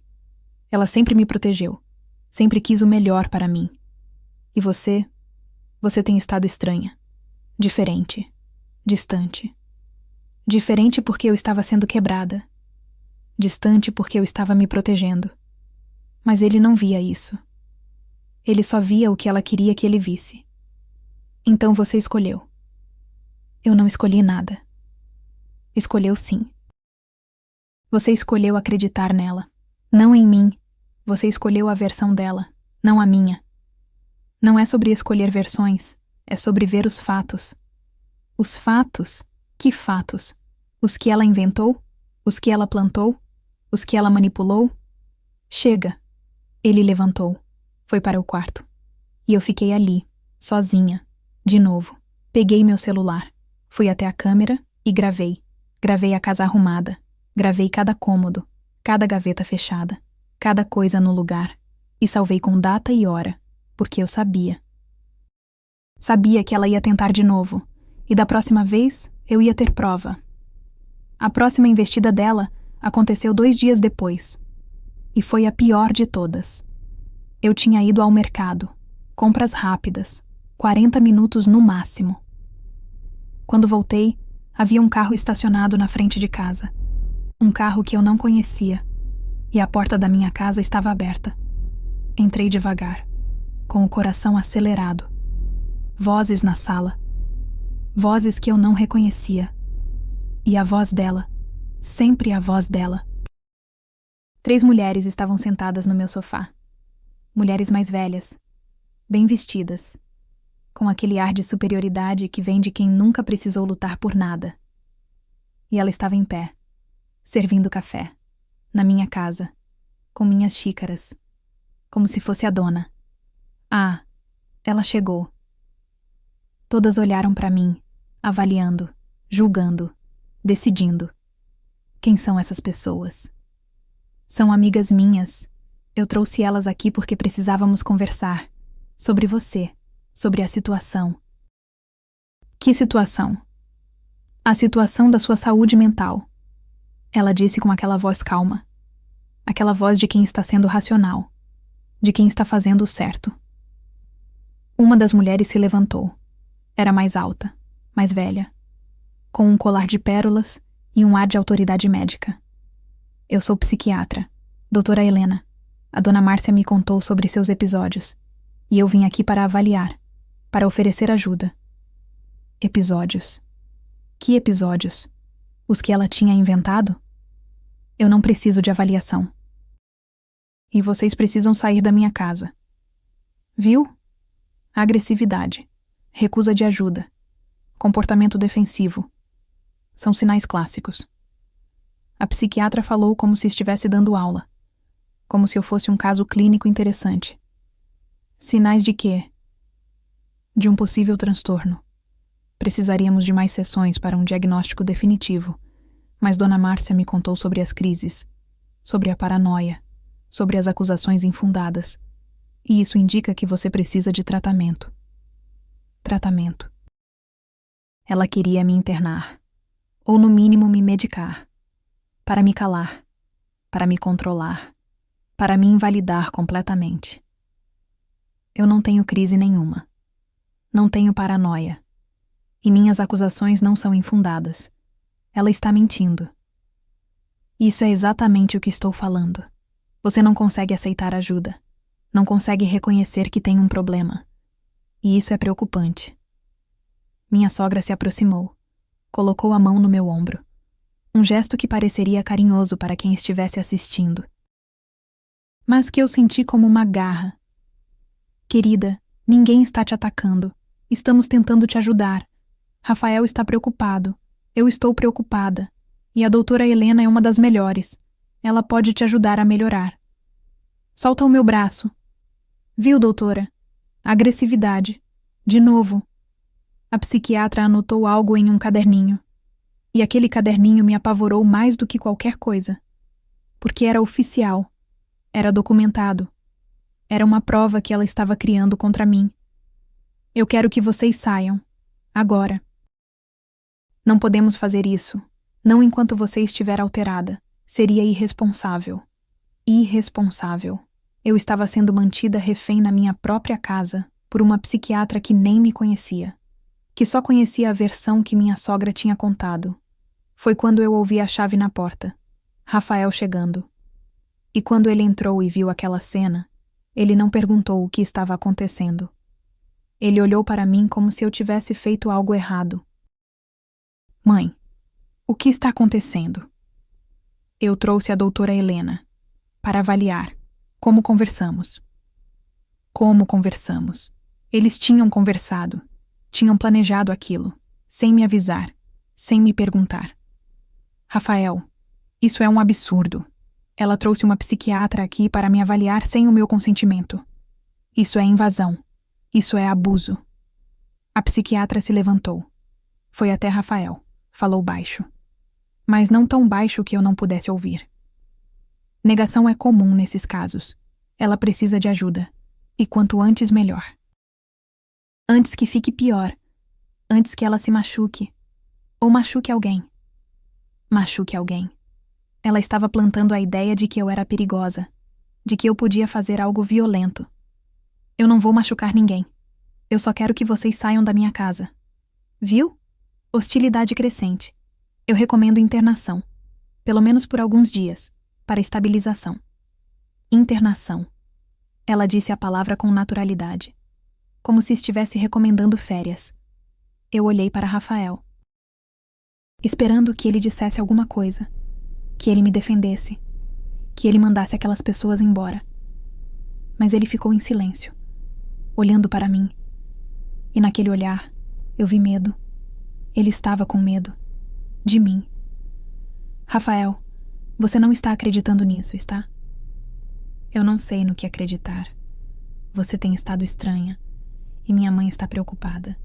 Ela sempre me protegeu. Sempre quis o melhor para mim. E você tem estado estranha. Diferente. Distante. Diferente porque eu estava sendo quebrada. Distante porque eu estava me protegendo. Mas ele não via isso. Ele só via o que ela queria que ele visse. Então você escolheu. Eu não escolhi nada. Escolheu sim. Você escolheu acreditar nela, não em mim. Você escolheu a versão dela, não a minha. Não é sobre escolher versões, é sobre ver os fatos. Os fatos? Que fatos? Os que ela inventou? Os que ela plantou? Os que ela manipulou? Chega. Ele levantou. Foi para o quarto. E eu fiquei ali, sozinha, de novo. Peguei meu celular, fui até a câmera e gravei. Gravei a casa arrumada. Gravei cada cômodo, cada gaveta fechada, cada coisa no lugar. E salvei com data e hora, porque eu sabia. Sabia que ela ia tentar de novo. E da próxima vez, eu ia ter prova. A próxima investida dela aconteceu 2 dias depois. E foi a pior de todas. Eu tinha ido ao mercado. Compras rápidas. 40 minutos no máximo. Quando voltei, havia um carro estacionado na frente de casa. Um carro que eu não conhecia. E a porta da minha casa estava aberta. Entrei devagar, com o coração acelerado. Vozes na sala. Vozes que eu não reconhecia. E a voz dela. Sempre a voz dela. 3 mulheres estavam sentadas no meu sofá. Mulheres mais velhas, bem vestidas, com aquele ar de superioridade que vem de quem nunca precisou lutar por nada. E ela estava em pé, servindo café, na minha casa, com minhas xícaras, como se fosse a dona. Ah, ela chegou. Todas olharam para mim, avaliando, julgando, decidindo. Quem são essas pessoas? São amigas minhas. Eu trouxe elas aqui porque precisávamos conversar. Sobre você, sobre a situação. Que situação? A situação da sua saúde mental. Ela disse com aquela voz calma. Aquela voz de quem está sendo racional. De quem está fazendo o certo. Uma das mulheres se levantou. Era mais alta, mais velha, com um colar de pérolas e um ar de autoridade médica. Eu sou psiquiatra, doutora Helena. A dona Márcia me contou sobre seus episódios, e eu vim aqui para avaliar, para oferecer ajuda. Episódios. Que episódios? Os que ela tinha inventado? Eu não preciso de avaliação. E vocês precisam sair da minha casa. Viu? Agressividade, recusa de ajuda, comportamento defensivo. São sinais clássicos. A psiquiatra falou como se estivesse dando aula. Como se eu fosse um caso clínico interessante. Sinais de quê? De um possível transtorno. Precisaríamos de mais sessões para um diagnóstico definitivo, mas Dona Márcia me contou sobre as crises, sobre a paranoia, sobre as acusações infundadas, e isso indica que você precisa de tratamento. Tratamento. Ela queria me internar, ou no mínimo me medicar, para me calar, para me controlar, para me invalidar completamente. Eu não tenho crise nenhuma. Não tenho paranoia. E minhas acusações não são infundadas. Ela está mentindo. Isso é exatamente o que estou falando. Você não consegue aceitar ajuda. Não consegue reconhecer que tem um problema. E isso é preocupante. Minha sogra se aproximou. Colocou a mão no meu ombro. Um gesto que pareceria carinhoso para quem estivesse assistindo, mas que eu senti como uma garra. Querida, ninguém está te atacando. Estamos tentando te ajudar. Rafael está preocupado. Eu estou preocupada. E a doutora Helena é uma das melhores. Ela pode te ajudar a melhorar. Solta o meu braço. Viu, doutora? Agressividade. De novo. A psiquiatra anotou algo em um caderninho. E aquele caderninho me apavorou mais do que qualquer coisa. Porque era oficial. Era documentado. Era uma prova que ela estava criando contra mim. Eu quero que vocês saiam. Agora. Não podemos fazer isso. Não enquanto você estiver alterada. Seria irresponsável. Irresponsável. Eu estava sendo mantida refém na minha própria casa por uma psiquiatra que nem me conhecia. Que só conhecia a versão que minha sogra tinha contado. Foi quando eu ouvi a chave na porta. Rafael chegando. E quando ele entrou e viu aquela cena, ele não perguntou o que estava acontecendo. Ele olhou para mim como se eu tivesse feito algo errado. Mãe, o que está acontecendo? Eu trouxe a doutora Helena para avaliar como conversamos. Como conversamos? Eles tinham conversado, tinham planejado aquilo, sem me avisar, sem me perguntar. Rafael, isso é um absurdo. Ela trouxe uma psiquiatra aqui para me avaliar sem o meu consentimento. Isso é invasão. Isso é abuso. A psiquiatra se levantou. Foi até Rafael. Falou baixo. Mas não tão baixo que eu não pudesse ouvir. Negação é comum nesses casos. Ela precisa de ajuda. E quanto antes, melhor. Antes que fique pior. Antes que ela se machuque. Ou machuque alguém. Machuque alguém. Ela estava plantando a ideia de que eu era perigosa, de que eu podia fazer algo violento. Eu não vou machucar ninguém. Eu só quero que vocês saiam da minha casa. Viu? Hostilidade crescente. Eu recomendo internação. Pelo menos por alguns dias, para estabilização. Internação. Ela disse a palavra com naturalidade, como se estivesse recomendando férias. Eu olhei para Rafael, esperando que ele dissesse alguma coisa. Que ele me defendesse, que ele mandasse aquelas pessoas embora. Mas ele ficou em silêncio, olhando para mim. E naquele olhar, eu vi medo. Ele estava com medo. De mim. Rafael, você não está acreditando nisso, está? Eu não sei no que acreditar. Você tem estado estranha, e minha mãe está preocupada.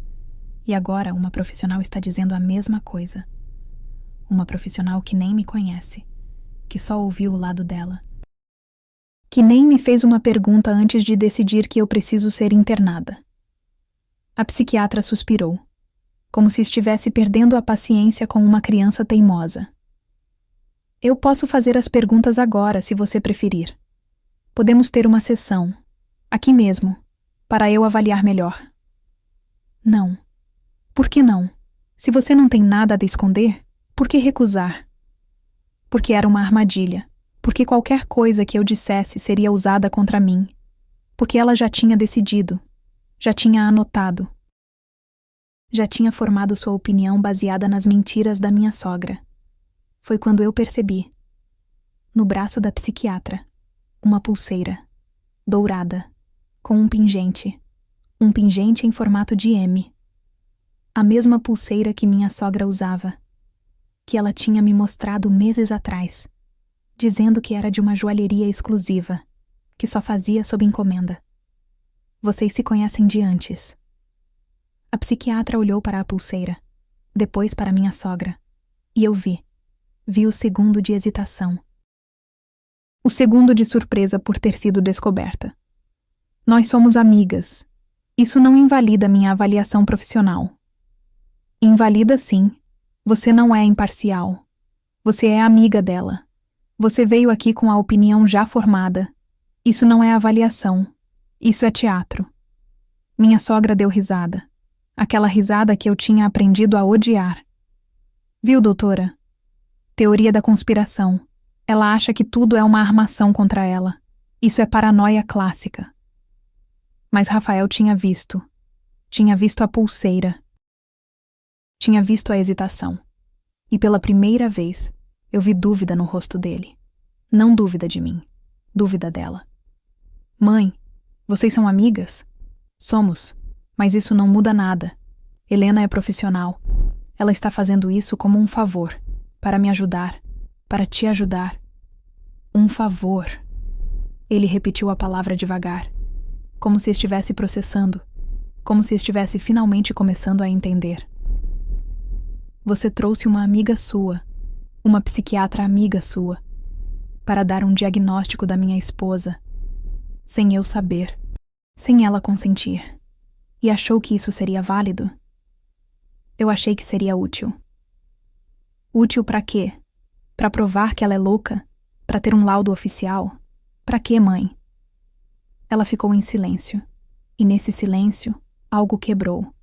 E agora uma profissional está dizendo a mesma coisa. Uma profissional que nem me conhece, que só ouviu o lado dela, que nem me fez uma pergunta antes de decidir que eu preciso ser internada. A psiquiatra suspirou, como se estivesse perdendo a paciência com uma criança teimosa. Eu posso fazer as perguntas agora, se você preferir. Podemos ter uma sessão, aqui mesmo, para eu avaliar melhor. Não. Por que não? Se você não tem nada a esconder, por que recusar? Porque era uma armadilha. Porque qualquer coisa que eu dissesse seria usada contra mim. Porque ela já tinha decidido. Já tinha anotado. Já tinha formado sua opinião baseada nas mentiras da minha sogra. Foi quando eu percebi. No braço da psiquiatra, uma pulseira, dourada, com um pingente. Um pingente em formato de M. A mesma pulseira que minha sogra usava. Que ela tinha me mostrado meses atrás, dizendo que era de uma joalheria exclusiva, que só fazia sob encomenda. Vocês se conhecem de antes. A psiquiatra olhou para a pulseira, depois para minha sogra, e eu vi o segundo de hesitação. O segundo de surpresa por ter sido descoberta. Nós somos amigas. Isso não invalida minha avaliação profissional. Invalida sim. Você não é imparcial. Você é amiga dela. Você veio aqui com a opinião já formada. Isso não é avaliação. Isso é teatro. Minha sogra deu risada. Aquela risada que eu tinha aprendido a odiar. Viu, doutora? Teoria da conspiração. Ela acha que tudo é uma armação contra ela. Isso é paranoia clássica. Mas Rafael tinha visto. Tinha visto a pulseira. Tinha visto a hesitação. E pela primeira vez, eu vi dúvida no rosto dele. Não dúvida de mim. Dúvida dela. Mãe, vocês são amigas? Somos. Mas isso não muda nada. Helena é profissional. Ela está fazendo isso como um favor. Para me ajudar. Para te ajudar. Um favor. Ele repetiu a palavra devagar. Como se estivesse processando. Como se estivesse finalmente começando a entender. Você trouxe uma amiga sua. Uma psiquiatra amiga sua. Para dar um diagnóstico da minha esposa. Sem eu saber. Sem ela consentir. E achou que isso seria válido? Eu achei que seria útil. Útil para quê? Para provar que ela é louca? Para ter um laudo oficial? Para quê, mãe? Ela ficou em silêncio. E nesse silêncio, algo quebrou.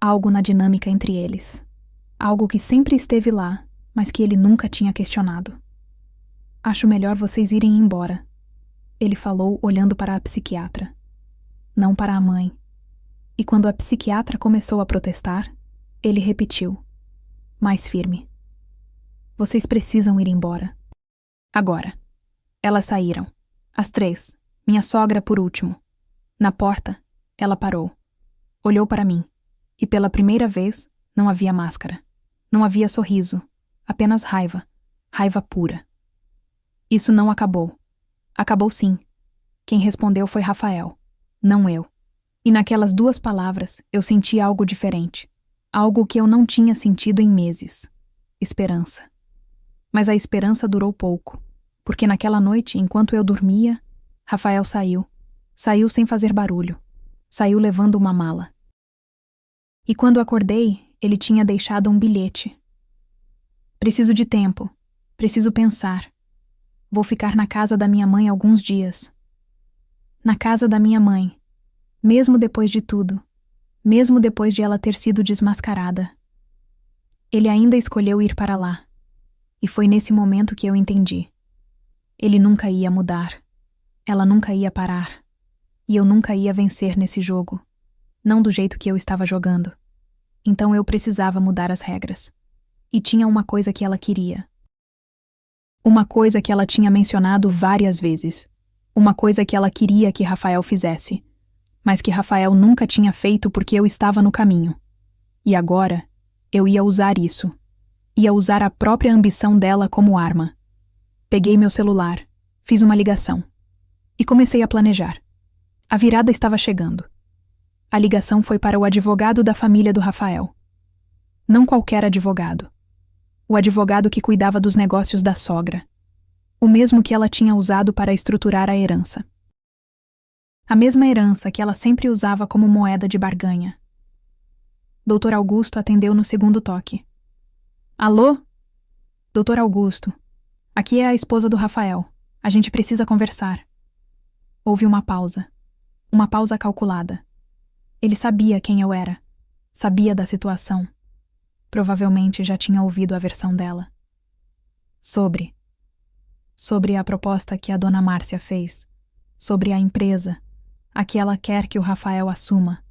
Algo na dinâmica entre eles. Algo que sempre esteve lá, mas que ele nunca tinha questionado. Acho melhor vocês irem embora. Ele falou olhando para a psiquiatra. Não para a mãe. E quando a psiquiatra começou a protestar, ele repetiu, mais firme. Vocês precisam ir embora. Agora. Elas saíram. As três. Minha sogra por último. Na porta, ela parou. Olhou para mim. E pela primeira vez, não havia máscara. Não havia sorriso. Apenas raiva. Raiva pura. Isso não acabou. Acabou sim. Quem respondeu foi Rafael. Não eu. E naquelas duas palavras, eu senti algo diferente. Algo que eu não tinha sentido em meses. Esperança. Mas a esperança durou pouco. Porque naquela noite, enquanto eu dormia, Rafael saiu. Saiu sem fazer barulho. Saiu levando uma mala. E quando acordei, ele tinha deixado um bilhete. Preciso de tempo. Preciso pensar. Vou ficar na casa da minha mãe alguns dias. Na casa da minha mãe. Mesmo depois de tudo. Mesmo depois de ela ter sido desmascarada. Ele ainda escolheu ir para lá. E foi nesse momento que eu entendi. Ele nunca ia mudar. Ela nunca ia parar. E eu nunca ia vencer nesse jogo. Não do jeito que eu estava jogando. Então eu precisava mudar as regras. E tinha uma coisa que ela queria. Uma coisa que ela tinha mencionado várias vezes. Uma coisa que ela queria que Rafael fizesse. Mas que Rafael nunca tinha feito porque eu estava no caminho. E agora, eu ia usar isso. Ia usar a própria ambição dela como arma. Peguei meu celular, fiz uma ligação. E comecei a planejar. A virada estava chegando. A ligação foi para o advogado da família do Rafael. Não qualquer advogado. O advogado que cuidava dos negócios da sogra. O mesmo que ela tinha usado para estruturar a herança. A mesma herança que ela sempre usava como moeda de barganha. Dr. Augusto atendeu no segundo toque. Alô? Dr. Augusto, aqui é a esposa do Rafael. A gente precisa conversar. Houve uma pausa. Uma pausa calculada. Ele sabia quem eu era. Sabia da situação. Provavelmente já tinha ouvido a versão dela. Sobre a proposta que a dona Márcia fez. Sobre a empresa. A que ela quer que o Rafael assuma,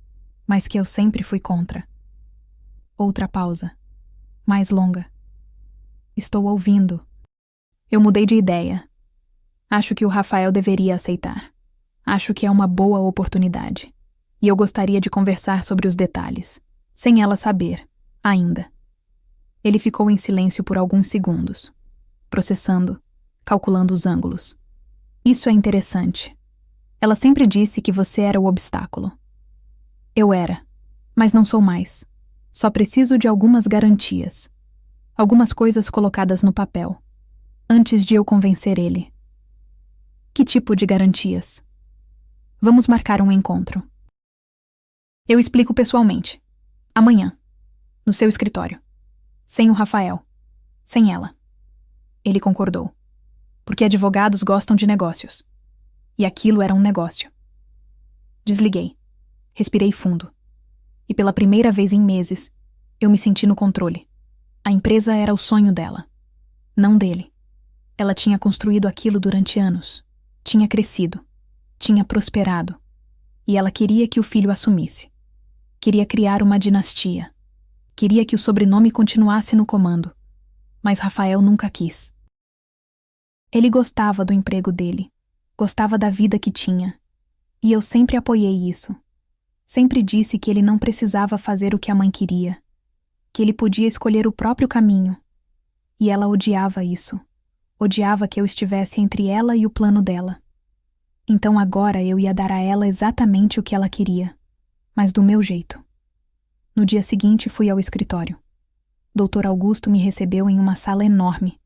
mas que eu sempre fui contra. Outra pausa. Mais longa. Estou ouvindo. Eu mudei de ideia. Acho que o Rafael deveria aceitar. Acho que é uma boa oportunidade. E eu gostaria de conversar sobre os detalhes, sem ela saber, ainda. Ele ficou em silêncio por alguns segundos, processando, calculando os ângulos. Isso é interessante. Ela sempre disse que você era o obstáculo. Eu era, mas não sou mais. Só preciso de algumas garantias. Algumas coisas colocadas no papel. Antes de eu convencer ele. Que tipo de garantias? Vamos marcar um encontro. Eu explico pessoalmente. Amanhã. No seu escritório. Sem o Rafael. Sem ela. Ele concordou. Porque advogados gostam de negócios. E aquilo era um negócio. Desliguei. Respirei fundo. E pela primeira vez em meses, eu me senti no controle. A empresa era o sonho dela, não dele. Ela tinha construído aquilo durante anos, tinha crescido, tinha prosperado, e ela queria que o filho assumisse. Queria criar uma dinastia. Queria que o sobrenome continuasse no comando, mas Rafael nunca quis. Ele gostava do emprego dele, gostava da vida que tinha, e eu sempre apoiei isso. Sempre disse que ele não precisava fazer o que a mãe queria, que ele podia escolher o próprio caminho. E ela odiava isso. Odiava que eu estivesse entre ela e o plano dela. Então agora eu ia dar a ela exatamente o que ela queria, mas do meu jeito. No dia seguinte fui ao escritório. Dr. Augusto me recebeu em uma sala enorme,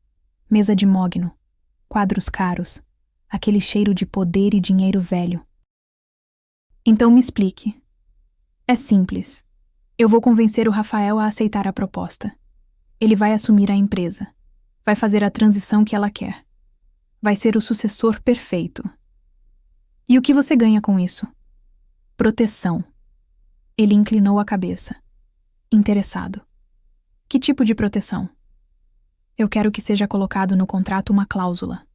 mesa de mogno, quadros caros, aquele cheiro de poder e dinheiro velho. Então me explique. É simples. Eu vou convencer o Rafael a aceitar a proposta. Ele vai assumir a empresa. Vai fazer a transição que ela quer. Vai ser o sucessor perfeito. E o que você ganha com isso? Proteção. Ele inclinou a cabeça. Interessado. Que tipo de proteção? Eu quero que seja colocado no contrato uma cláusula.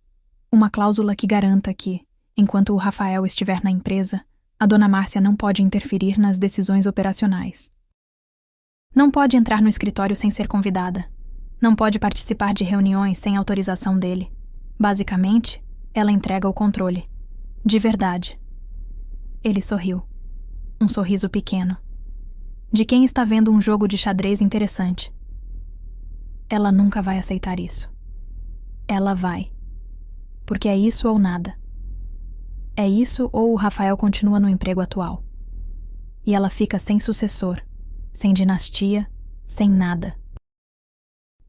Uma cláusula que garanta que, enquanto o Rafael estiver na empresa, a dona Márcia não pode interferir nas decisões operacionais. Não pode entrar no escritório sem ser convidada. Não pode participar de reuniões sem autorização dele. Basicamente, ela entrega o controle. De verdade. Ele sorriu. Um sorriso pequeno. De quem está vendo um jogo de xadrez interessante. Ela nunca vai aceitar isso. Ela vai. Porque é isso ou nada. É isso ou o Rafael continua no emprego atual. E ela fica sem sucessor, sem dinastia, sem nada.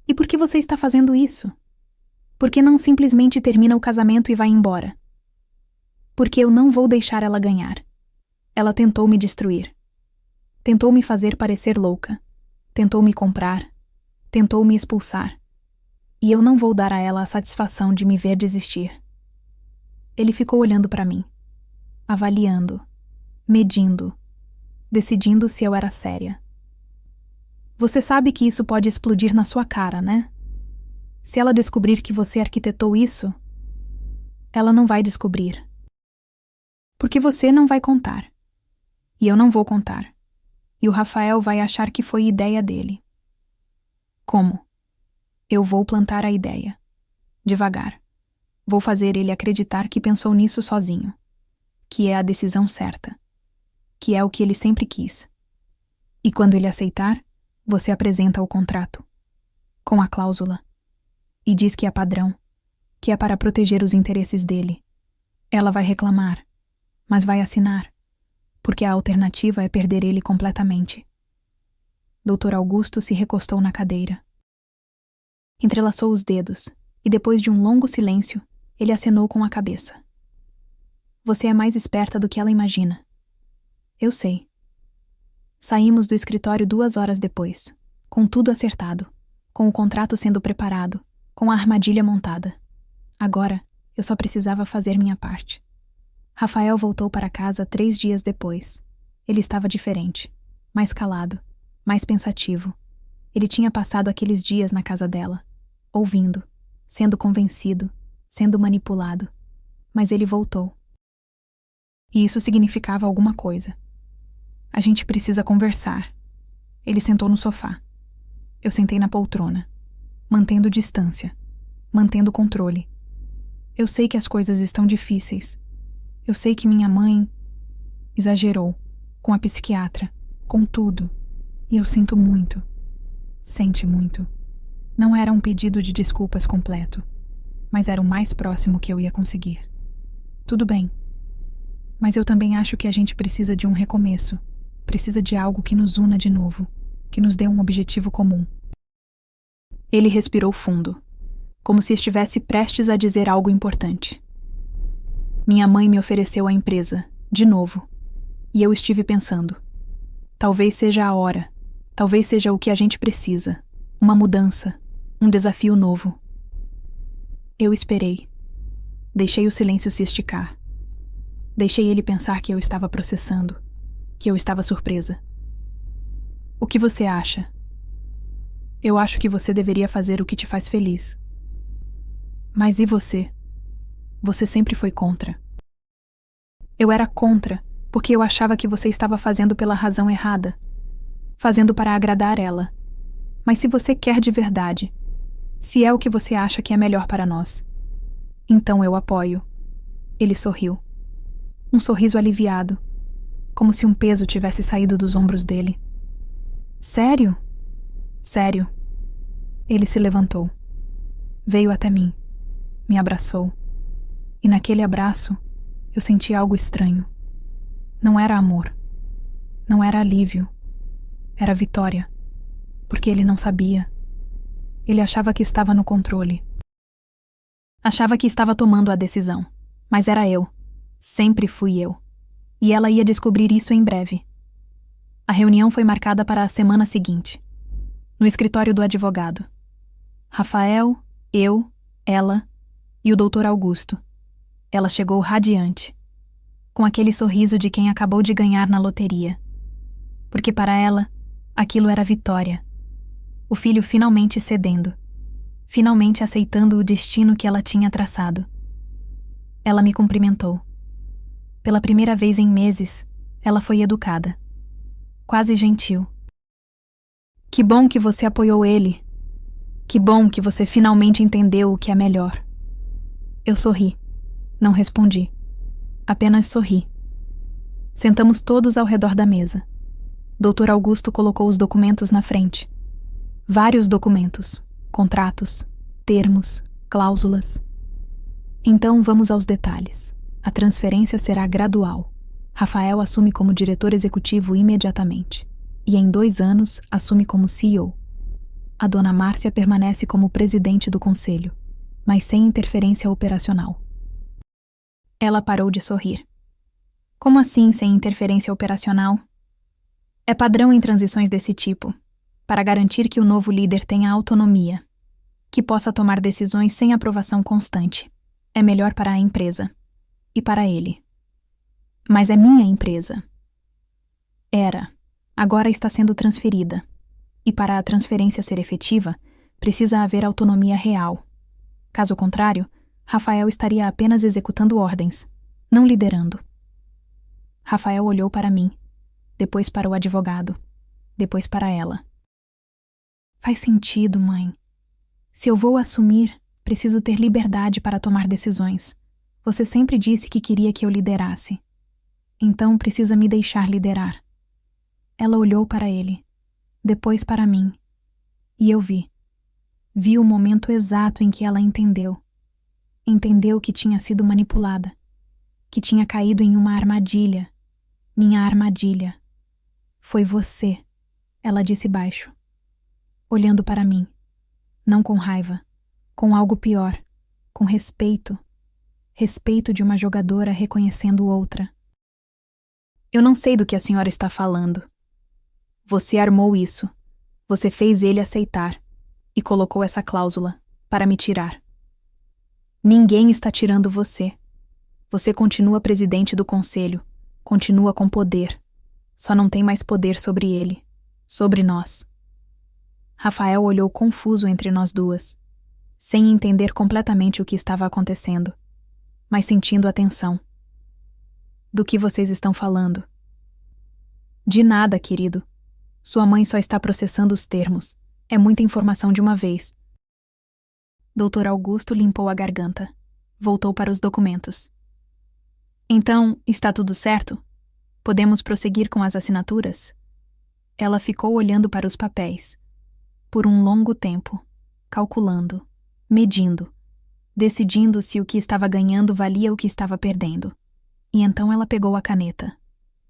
E por que você está fazendo isso? Por que não simplesmente termina o casamento e vai embora? Porque eu não vou deixar ela ganhar. Ela tentou me destruir. Tentou me fazer parecer louca. Tentou me comprar. Tentou me expulsar. E eu não vou dar a ela a satisfação de me ver desistir. Ele ficou olhando para mim, avaliando, medindo, decidindo se eu era séria. Você sabe que isso pode explodir na sua cara, né? Se ela descobrir que você arquitetou isso, ela não vai descobrir. Porque você não vai contar. E eu não vou contar. E o Rafael vai achar que foi ideia dele. Como? Eu vou plantar a ideia. Devagar. Vou fazer ele acreditar que pensou nisso sozinho. Que é a decisão certa. Que é o que ele sempre quis. E quando ele aceitar, você apresenta o contrato. Com a cláusula. E diz que é padrão. Que é para proteger os interesses dele. Ela vai reclamar. Mas vai assinar. Porque a alternativa é perder ele completamente. Dr. Augusto se recostou na cadeira. Entrelaçou os dedos, e depois de um longo silêncio, ele acenou com a cabeça. Você é mais esperta do que ela imagina. Eu sei. Saímos do escritório 2 horas depois, com tudo acertado, com o contrato sendo preparado, com a armadilha montada. Agora, eu só precisava fazer minha parte. Rafael voltou para casa 3 dias depois. Ele estava diferente, mais calado, mais pensativo. Ele tinha passado aqueles dias na casa dela, ouvindo, sendo convencido, sendo manipulado. Mas ele voltou. E isso significava alguma coisa. A gente precisa conversar. Ele sentou no sofá. Eu sentei na poltrona, mantendo distância, mantendo controle. Eu sei que as coisas estão difíceis. Eu sei que minha mãe exagerou, com a psiquiatra, com tudo. E eu sinto muito. Sente muito. Não era um pedido de desculpas completo, mas era o mais próximo que eu ia conseguir. Tudo bem. Mas eu também acho que a gente precisa de um recomeço. Precisa de algo que nos una de novo, que nos dê um objetivo comum. Ele respirou fundo, como se estivesse prestes a dizer algo importante. Minha mãe me ofereceu a empresa, de novo, e eu estive pensando. Talvez seja a hora, talvez seja o que a gente precisa, uma mudança, um desafio novo. Eu esperei. Deixei o silêncio se esticar. Deixei ele pensar que eu estava processando, que eu estava surpresa. O que você acha? Eu acho que você deveria fazer o que te faz feliz. Mas e você? Você sempre foi contra. Eu era contra, porque eu achava que você estava fazendo pela razão errada, fazendo para agradar ela. Mas se você quer de verdade, se é o que você acha que é melhor para nós, então eu apoio. Ele sorriu. Um sorriso aliviado, como se um peso tivesse saído dos ombros dele. Sério? Sério. Ele se levantou. Veio até mim. Me abraçou. E naquele abraço, eu senti algo estranho. Não era amor. Não era alívio. Era vitória. Porque ele não sabia. Ele achava que estava no controle. Achava que estava tomando a decisão. Mas era eu. Sempre fui eu. E ela ia descobrir isso em breve. A reunião foi marcada para a semana seguinte. No escritório do advogado. Rafael, eu, ela e o Dr. Augusto. Ela chegou radiante, com aquele sorriso de quem acabou de ganhar na loteria. Porque para ela, aquilo era vitória. O filho finalmente cedendo. Finalmente aceitando o destino que ela tinha traçado. Ela me cumprimentou. Pela primeira vez em meses, ela foi educada. Quase gentil. Que bom que você apoiou ele. Que bom que você finalmente entendeu o que é melhor. Eu sorri. Não respondi. Apenas sorri. Sentamos todos ao redor da mesa. Dr. Augusto colocou os documentos na frente. Vários documentos, contratos, termos, cláusulas. Então vamos aos detalhes. A transferência será gradual. Rafael assume como diretor executivo imediatamente. E em 2 anos assume como CEO. A dona Márcia permanece como presidente do conselho, mas sem interferência operacional. Ela parou de sorrir. Como assim sem interferência operacional? É padrão em transições desse tipo, para garantir que o novo líder tenha autonomia, que possa tomar decisões sem aprovação constante. É melhor para a empresa. E para ele. Mas é minha empresa. Era. Agora está sendo transferida. E para a transferência ser efetiva, precisa haver autonomia real. Caso contrário, Rafael estaria apenas executando ordens, não liderando. Rafael olhou para mim, depois para o advogado, depois para ela. Faz sentido, mãe. Se eu vou assumir, preciso ter liberdade para tomar decisões. Você sempre disse que queria que eu liderasse. Então precisa me deixar liderar. Ela olhou para ele, depois para mim. E eu vi. Vi o momento exato em que ela entendeu. Entendeu que tinha sido manipulada. Que tinha caído em uma armadilha. Minha armadilha. Foi você, ela disse baixo. Olhando para mim. Não com raiva. Com algo pior. Com respeito. Respeito de uma jogadora reconhecendo outra. Eu não sei do que a senhora está falando. Você armou isso. Você fez ele aceitar. E colocou essa cláusula para me tirar. Ninguém está tirando você. Você continua presidente do conselho. Continua com poder. Só não tem mais poder sobre ele. Sobre nós. Rafael olhou confuso entre nós duas, sem entender completamente o que estava acontecendo, mas sentindo a tensão. Do que vocês estão falando? De nada, querido. Sua mãe só está processando os termos. É muita informação de uma vez. Dr. Augusto limpou a garganta. Voltou para os documentos. Então, está tudo certo? Podemos prosseguir com as assinaturas? Ela ficou olhando para os papéis. Por um longo tempo, calculando, medindo, decidindo se o que estava ganhando valia o que estava perdendo. E então ela pegou a caneta,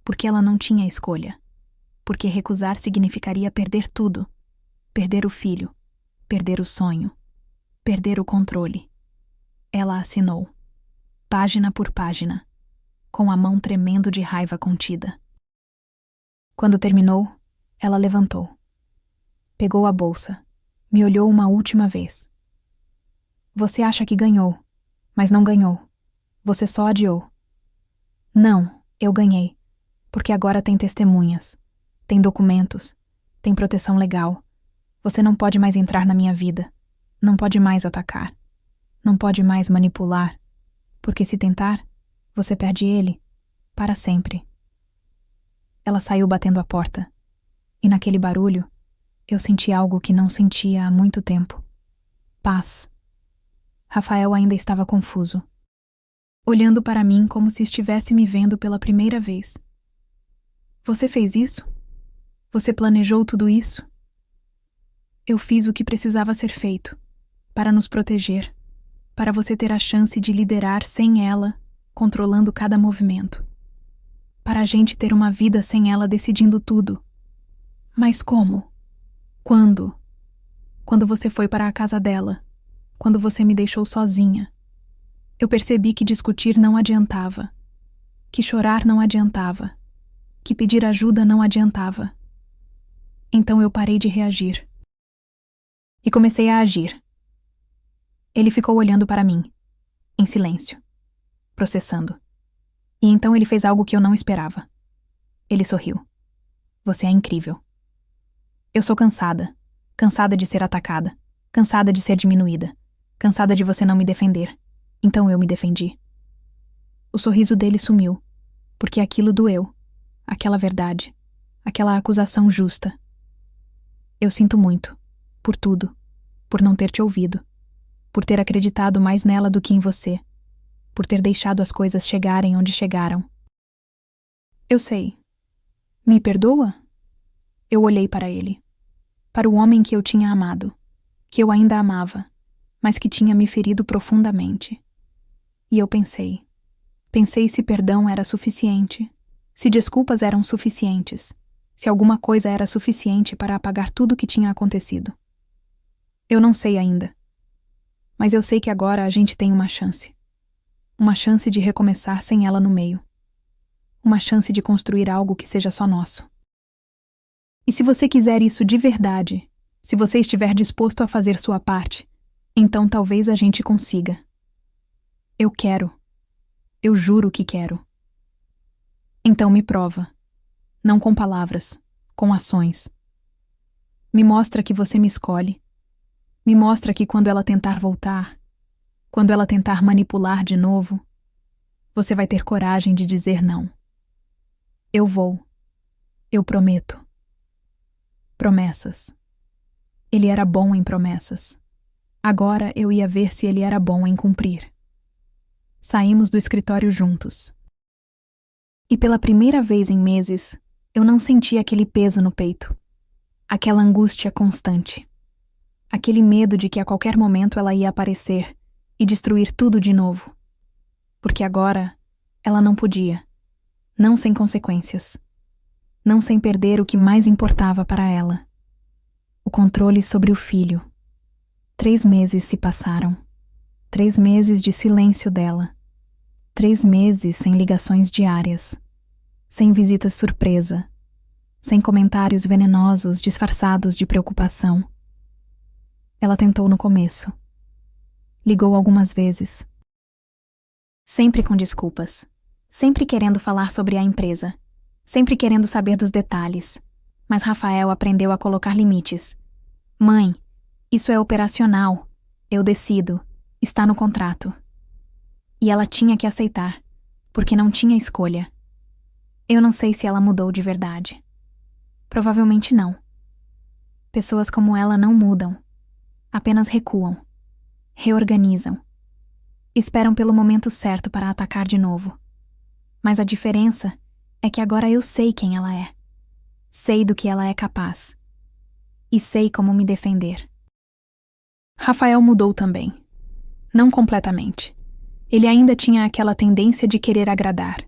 porque ela não tinha escolha. Porque recusar significaria perder tudo. Perder o filho, perder o sonho, perder o controle. Ela assinou, página por página, com a mão tremendo de raiva contida. Quando terminou, ela levantou. Pegou a bolsa, me olhou uma última vez. Você acha que ganhou, mas não ganhou. Você só adiou. Não, eu ganhei, porque agora tem testemunhas, tem documentos, tem proteção legal. Você não pode mais entrar na minha vida. Não pode mais atacar. Não pode mais manipular. Porque se tentar, você perde ele. Para sempre. Ela saiu batendo a porta. E naquele barulho, eu senti algo que não sentia há muito tempo. Paz. Rafael ainda estava confuso, olhando para mim como se estivesse me vendo pela primeira vez. Você fez isso? Você planejou tudo isso? Eu fiz o que precisava ser feito, para nos proteger, para você ter a chance de liderar sem ela, controlando cada movimento. Para a gente ter uma vida sem ela decidindo tudo. Mas como? Quando? Quando você foi para a casa dela, quando você me deixou sozinha. Eu percebi que discutir não adiantava, que chorar não adiantava, que pedir ajuda não adiantava. Então eu parei de reagir. E comecei a agir. Ele ficou olhando para mim, em silêncio, processando. E então ele fez algo que eu não esperava. Ele sorriu. Você é incrível. Eu sou cansada. Cansada de ser atacada. Cansada de ser diminuída. Cansada de você não me defender. Então eu me defendi. O sorriso dele sumiu, porque aquilo doeu. Aquela verdade. Aquela acusação justa. Eu sinto muito. Por tudo. Por não ter te ouvido. Por ter acreditado mais nela do que em você. Por ter deixado as coisas chegarem onde chegaram. Eu sei. Me perdoa? Eu olhei para ele. Para o homem que eu tinha amado. Que eu ainda amava. Mas que tinha me ferido profundamente. E eu pensei. Pensei se perdão era suficiente. Se desculpas eram suficientes. Se alguma coisa era suficiente para apagar tudo o que tinha acontecido. Eu não sei ainda. Mas eu sei que agora a gente tem uma chance. Uma chance de recomeçar sem ela no meio. Uma chance de construir algo que seja só nosso. E se você quiser isso de verdade, se você estiver disposto a fazer sua parte, então talvez a gente consiga. Eu quero. Eu juro que quero. Então me prova. Não com palavras, com ações. Me mostra que você me escolhe. Me mostra que quando ela tentar voltar, quando ela tentar manipular de novo, você vai ter coragem de dizer não. Eu vou. Eu prometo. Promessas. Ele era bom em promessas. Agora eu ia ver se ele era bom em cumprir. Saímos do escritório juntos. E pela primeira vez em meses, eu não senti aquele peso no peito. Aquela angústia constante. Aquele medo de que a qualquer momento ela ia aparecer e destruir tudo de novo. Porque agora ela não podia. Não sem consequências. Não sem perder o que mais importava para ela. O controle sobre o filho. 3 meses se passaram. 3 meses de silêncio dela. 3 meses sem ligações diárias. Sem visitas surpresa. Sem comentários venenosos disfarçados de preocupação. Ela tentou no começo. Ligou algumas vezes. Sempre com desculpas. Sempre querendo falar sobre a empresa. Sempre querendo saber dos detalhes. Mas Rafael aprendeu a colocar limites. Mãe, isso é operacional. Eu decido. Está no contrato. E ela tinha que aceitar, porque não tinha escolha. Eu não sei se ela mudou de verdade. Provavelmente não. Pessoas como ela não mudam. Apenas recuam. Reorganizam. Esperam pelo momento certo para atacar de novo. Mas a diferença é que agora eu sei quem ela é. Sei do que ela é capaz. E sei como me defender. Rafael mudou também. Não completamente. Ele ainda tinha aquela tendência de querer agradar,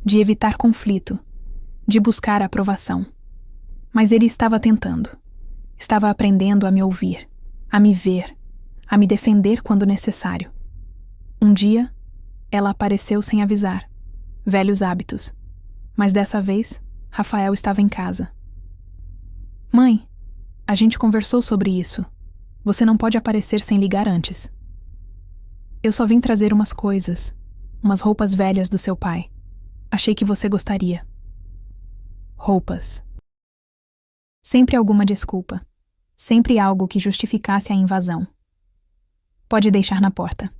de evitar conflito, de buscar aprovação. Mas ele estava tentando. Estava aprendendo a me ouvir, a me ver, a me defender quando necessário. Um dia, ela apareceu sem avisar. Velhos hábitos. Mas dessa vez, Rafael estava em casa. Mãe, a gente conversou sobre isso. Você não pode aparecer sem ligar antes. Eu só vim trazer umas coisas, umas roupas velhas do seu pai. Achei que você gostaria. Roupas. Sempre alguma desculpa. Sempre algo que justificasse a invasão. Pode deixar na porta.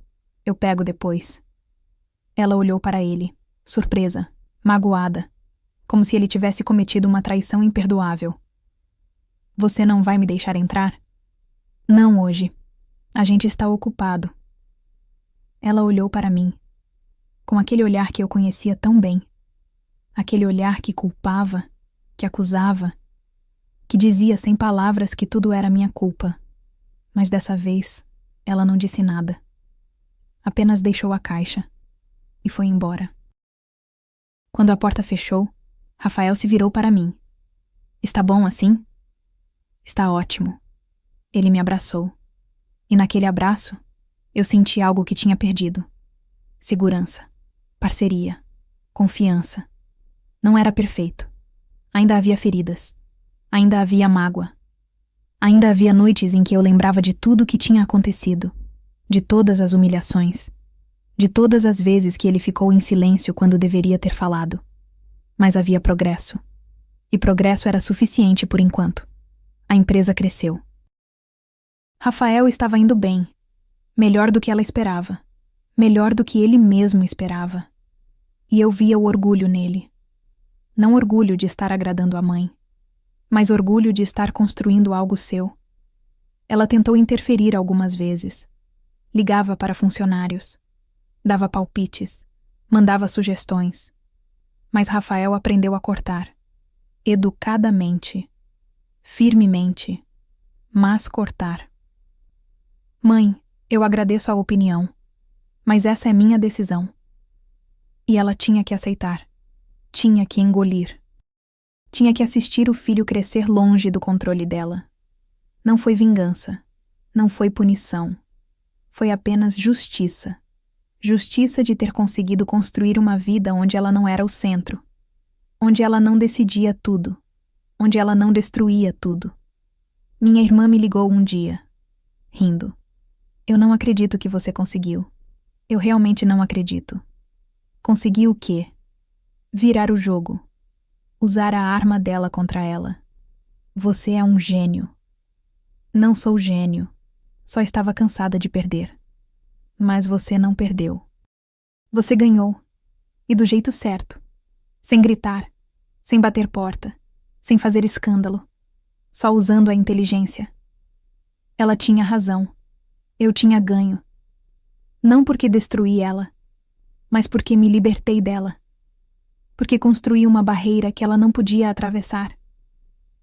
Eu pego depois. Ela olhou para ele, surpresa, magoada, como se ele tivesse cometido uma traição imperdoável. Você não vai me deixar entrar? Não hoje. A gente está ocupado. Ela olhou para mim, com aquele olhar que eu conhecia tão bem. Aquele olhar que culpava, que acusava, que dizia sem palavras que tudo era minha culpa. Mas dessa vez, ela não disse nada. Apenas deixou a caixa e foi embora. Quando a porta fechou, Rafael se virou para mim. Está bom assim? Está ótimo. Ele me abraçou. E naquele abraço, eu senti algo que tinha perdido. Segurança, parceria, confiança. Não era perfeito. Ainda havia feridas. Ainda havia mágoa. Ainda havia noites em que eu lembrava de tudo o que tinha acontecido, de todas as humilhações, de todas as vezes que ele ficou em silêncio quando deveria ter falado. Mas havia progresso. E progresso era suficiente por enquanto. A empresa cresceu. Rafael estava indo bem. Melhor do que ela esperava. Melhor do que ele mesmo esperava. E eu via o orgulho nele. Não orgulho de estar agradando a mãe, mas orgulho de estar construindo algo seu. Ela tentou interferir algumas vezes. Ligava para funcionários. Dava palpites. Mandava sugestões. Mas Rafael aprendeu a cortar. Educadamente. Firmemente. Mas cortar. Mãe, eu agradeço a opinião, mas essa é minha decisão. E ela tinha que aceitar. Tinha que engolir. Tinha que assistir o filho crescer longe do controle dela. Não foi vingança. Não foi punição. Foi apenas justiça. Justiça de ter conseguido construir uma vida onde ela não era o centro. Onde ela não decidia tudo. Onde ela não destruía tudo. Minha irmã me ligou um dia, rindo. Eu não acredito que você conseguiu. Eu realmente não acredito. Conseguiu o quê? Virar o jogo. Usar a arma dela contra ela. Você é um gênio. Não sou gênio. Só estava cansada de perder. Mas você não perdeu. Você ganhou. E do jeito certo. Sem gritar. Sem bater porta. Sem fazer escândalo. Só usando a inteligência. Ela tinha razão. Eu tinha ganho. Não porque destruí ela, mas porque me libertei dela. Porque construí uma barreira que ela não podia atravessar.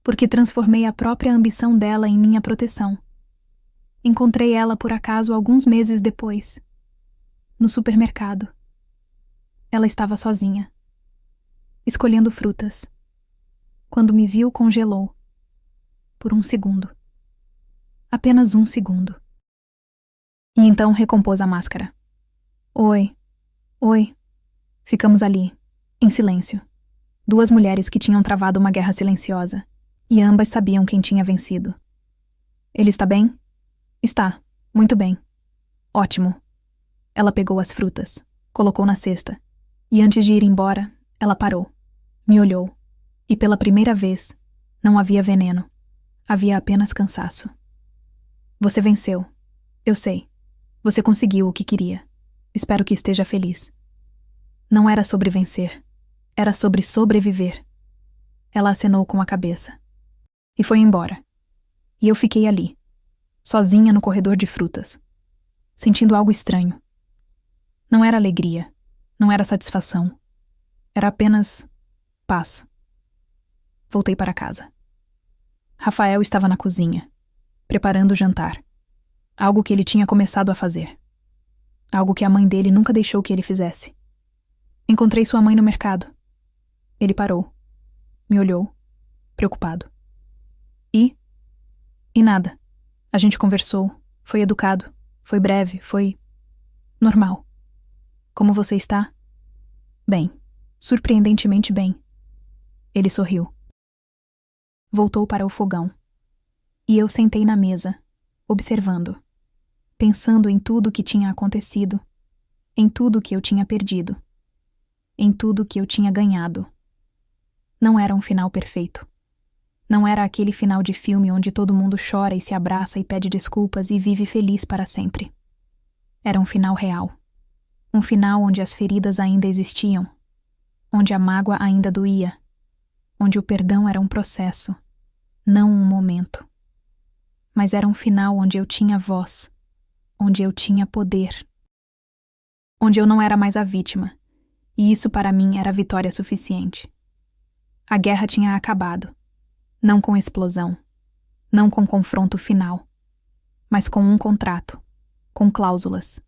Porque transformei a própria ambição dela em minha proteção. Encontrei ela por acaso alguns meses depois, no supermercado. Ela estava sozinha, escolhendo frutas. Quando me viu, congelou. Por um segundo. Apenas um segundo. E então recompôs a máscara. Oi. Oi. Ficamos ali, em silêncio. Duas mulheres que tinham travado uma guerra silenciosa, e ambas sabiam quem tinha vencido. Ele está bem? Está. Muito bem. Ótimo. Ela pegou as frutas, colocou na cesta, e antes de ir embora, ela parou, me olhou, e pela primeira vez, não havia veneno. Havia apenas cansaço. Você venceu. Eu sei. Você conseguiu o que queria. Espero que esteja feliz. Não era sobre vencer. Era sobre sobreviver. Ela acenou com a cabeça. E foi embora. E eu fiquei ali, sozinha no corredor de frutas, sentindo algo estranho. Não era alegria. Não era satisfação. Era apenas paz. Voltei para casa. Rafael estava na cozinha, preparando o jantar. Algo que ele tinha começado a fazer. Algo que a mãe dele nunca deixou que ele fizesse. Encontrei sua mãe no mercado. Ele parou. Me olhou, preocupado. E nada. A gente conversou. Foi educado. Foi breve. Foi normal. Como você está? Bem. Surpreendentemente bem. Ele sorriu. Voltou para o fogão. E eu sentei na mesa, observando, pensando em tudo o que tinha acontecido, em tudo que eu tinha perdido, em tudo que eu tinha ganhado. Não era um final perfeito. Não era aquele final de filme onde todo mundo chora e se abraça e pede desculpas e vive feliz para sempre. Era um final real. Um final onde as feridas ainda existiam, onde a mágoa ainda doía, onde o perdão era um processo, não um momento. Mas era um final onde eu tinha voz, onde eu tinha poder. Onde eu não era mais a vítima, e isso para mim era vitória suficiente. A guerra tinha acabado, não com explosão, não com confronto final, mas com um contrato, com cláusulas,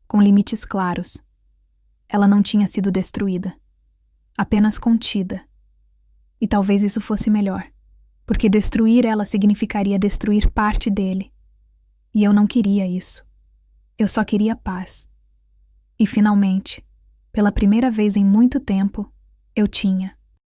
com limites claros. Ela não tinha sido destruída, apenas contida. E talvez isso fosse melhor, porque destruir ela significaria destruir parte dele. E eu não queria isso. Eu só queria paz. E finalmente, pela primeira vez em muito tempo, eu tinha.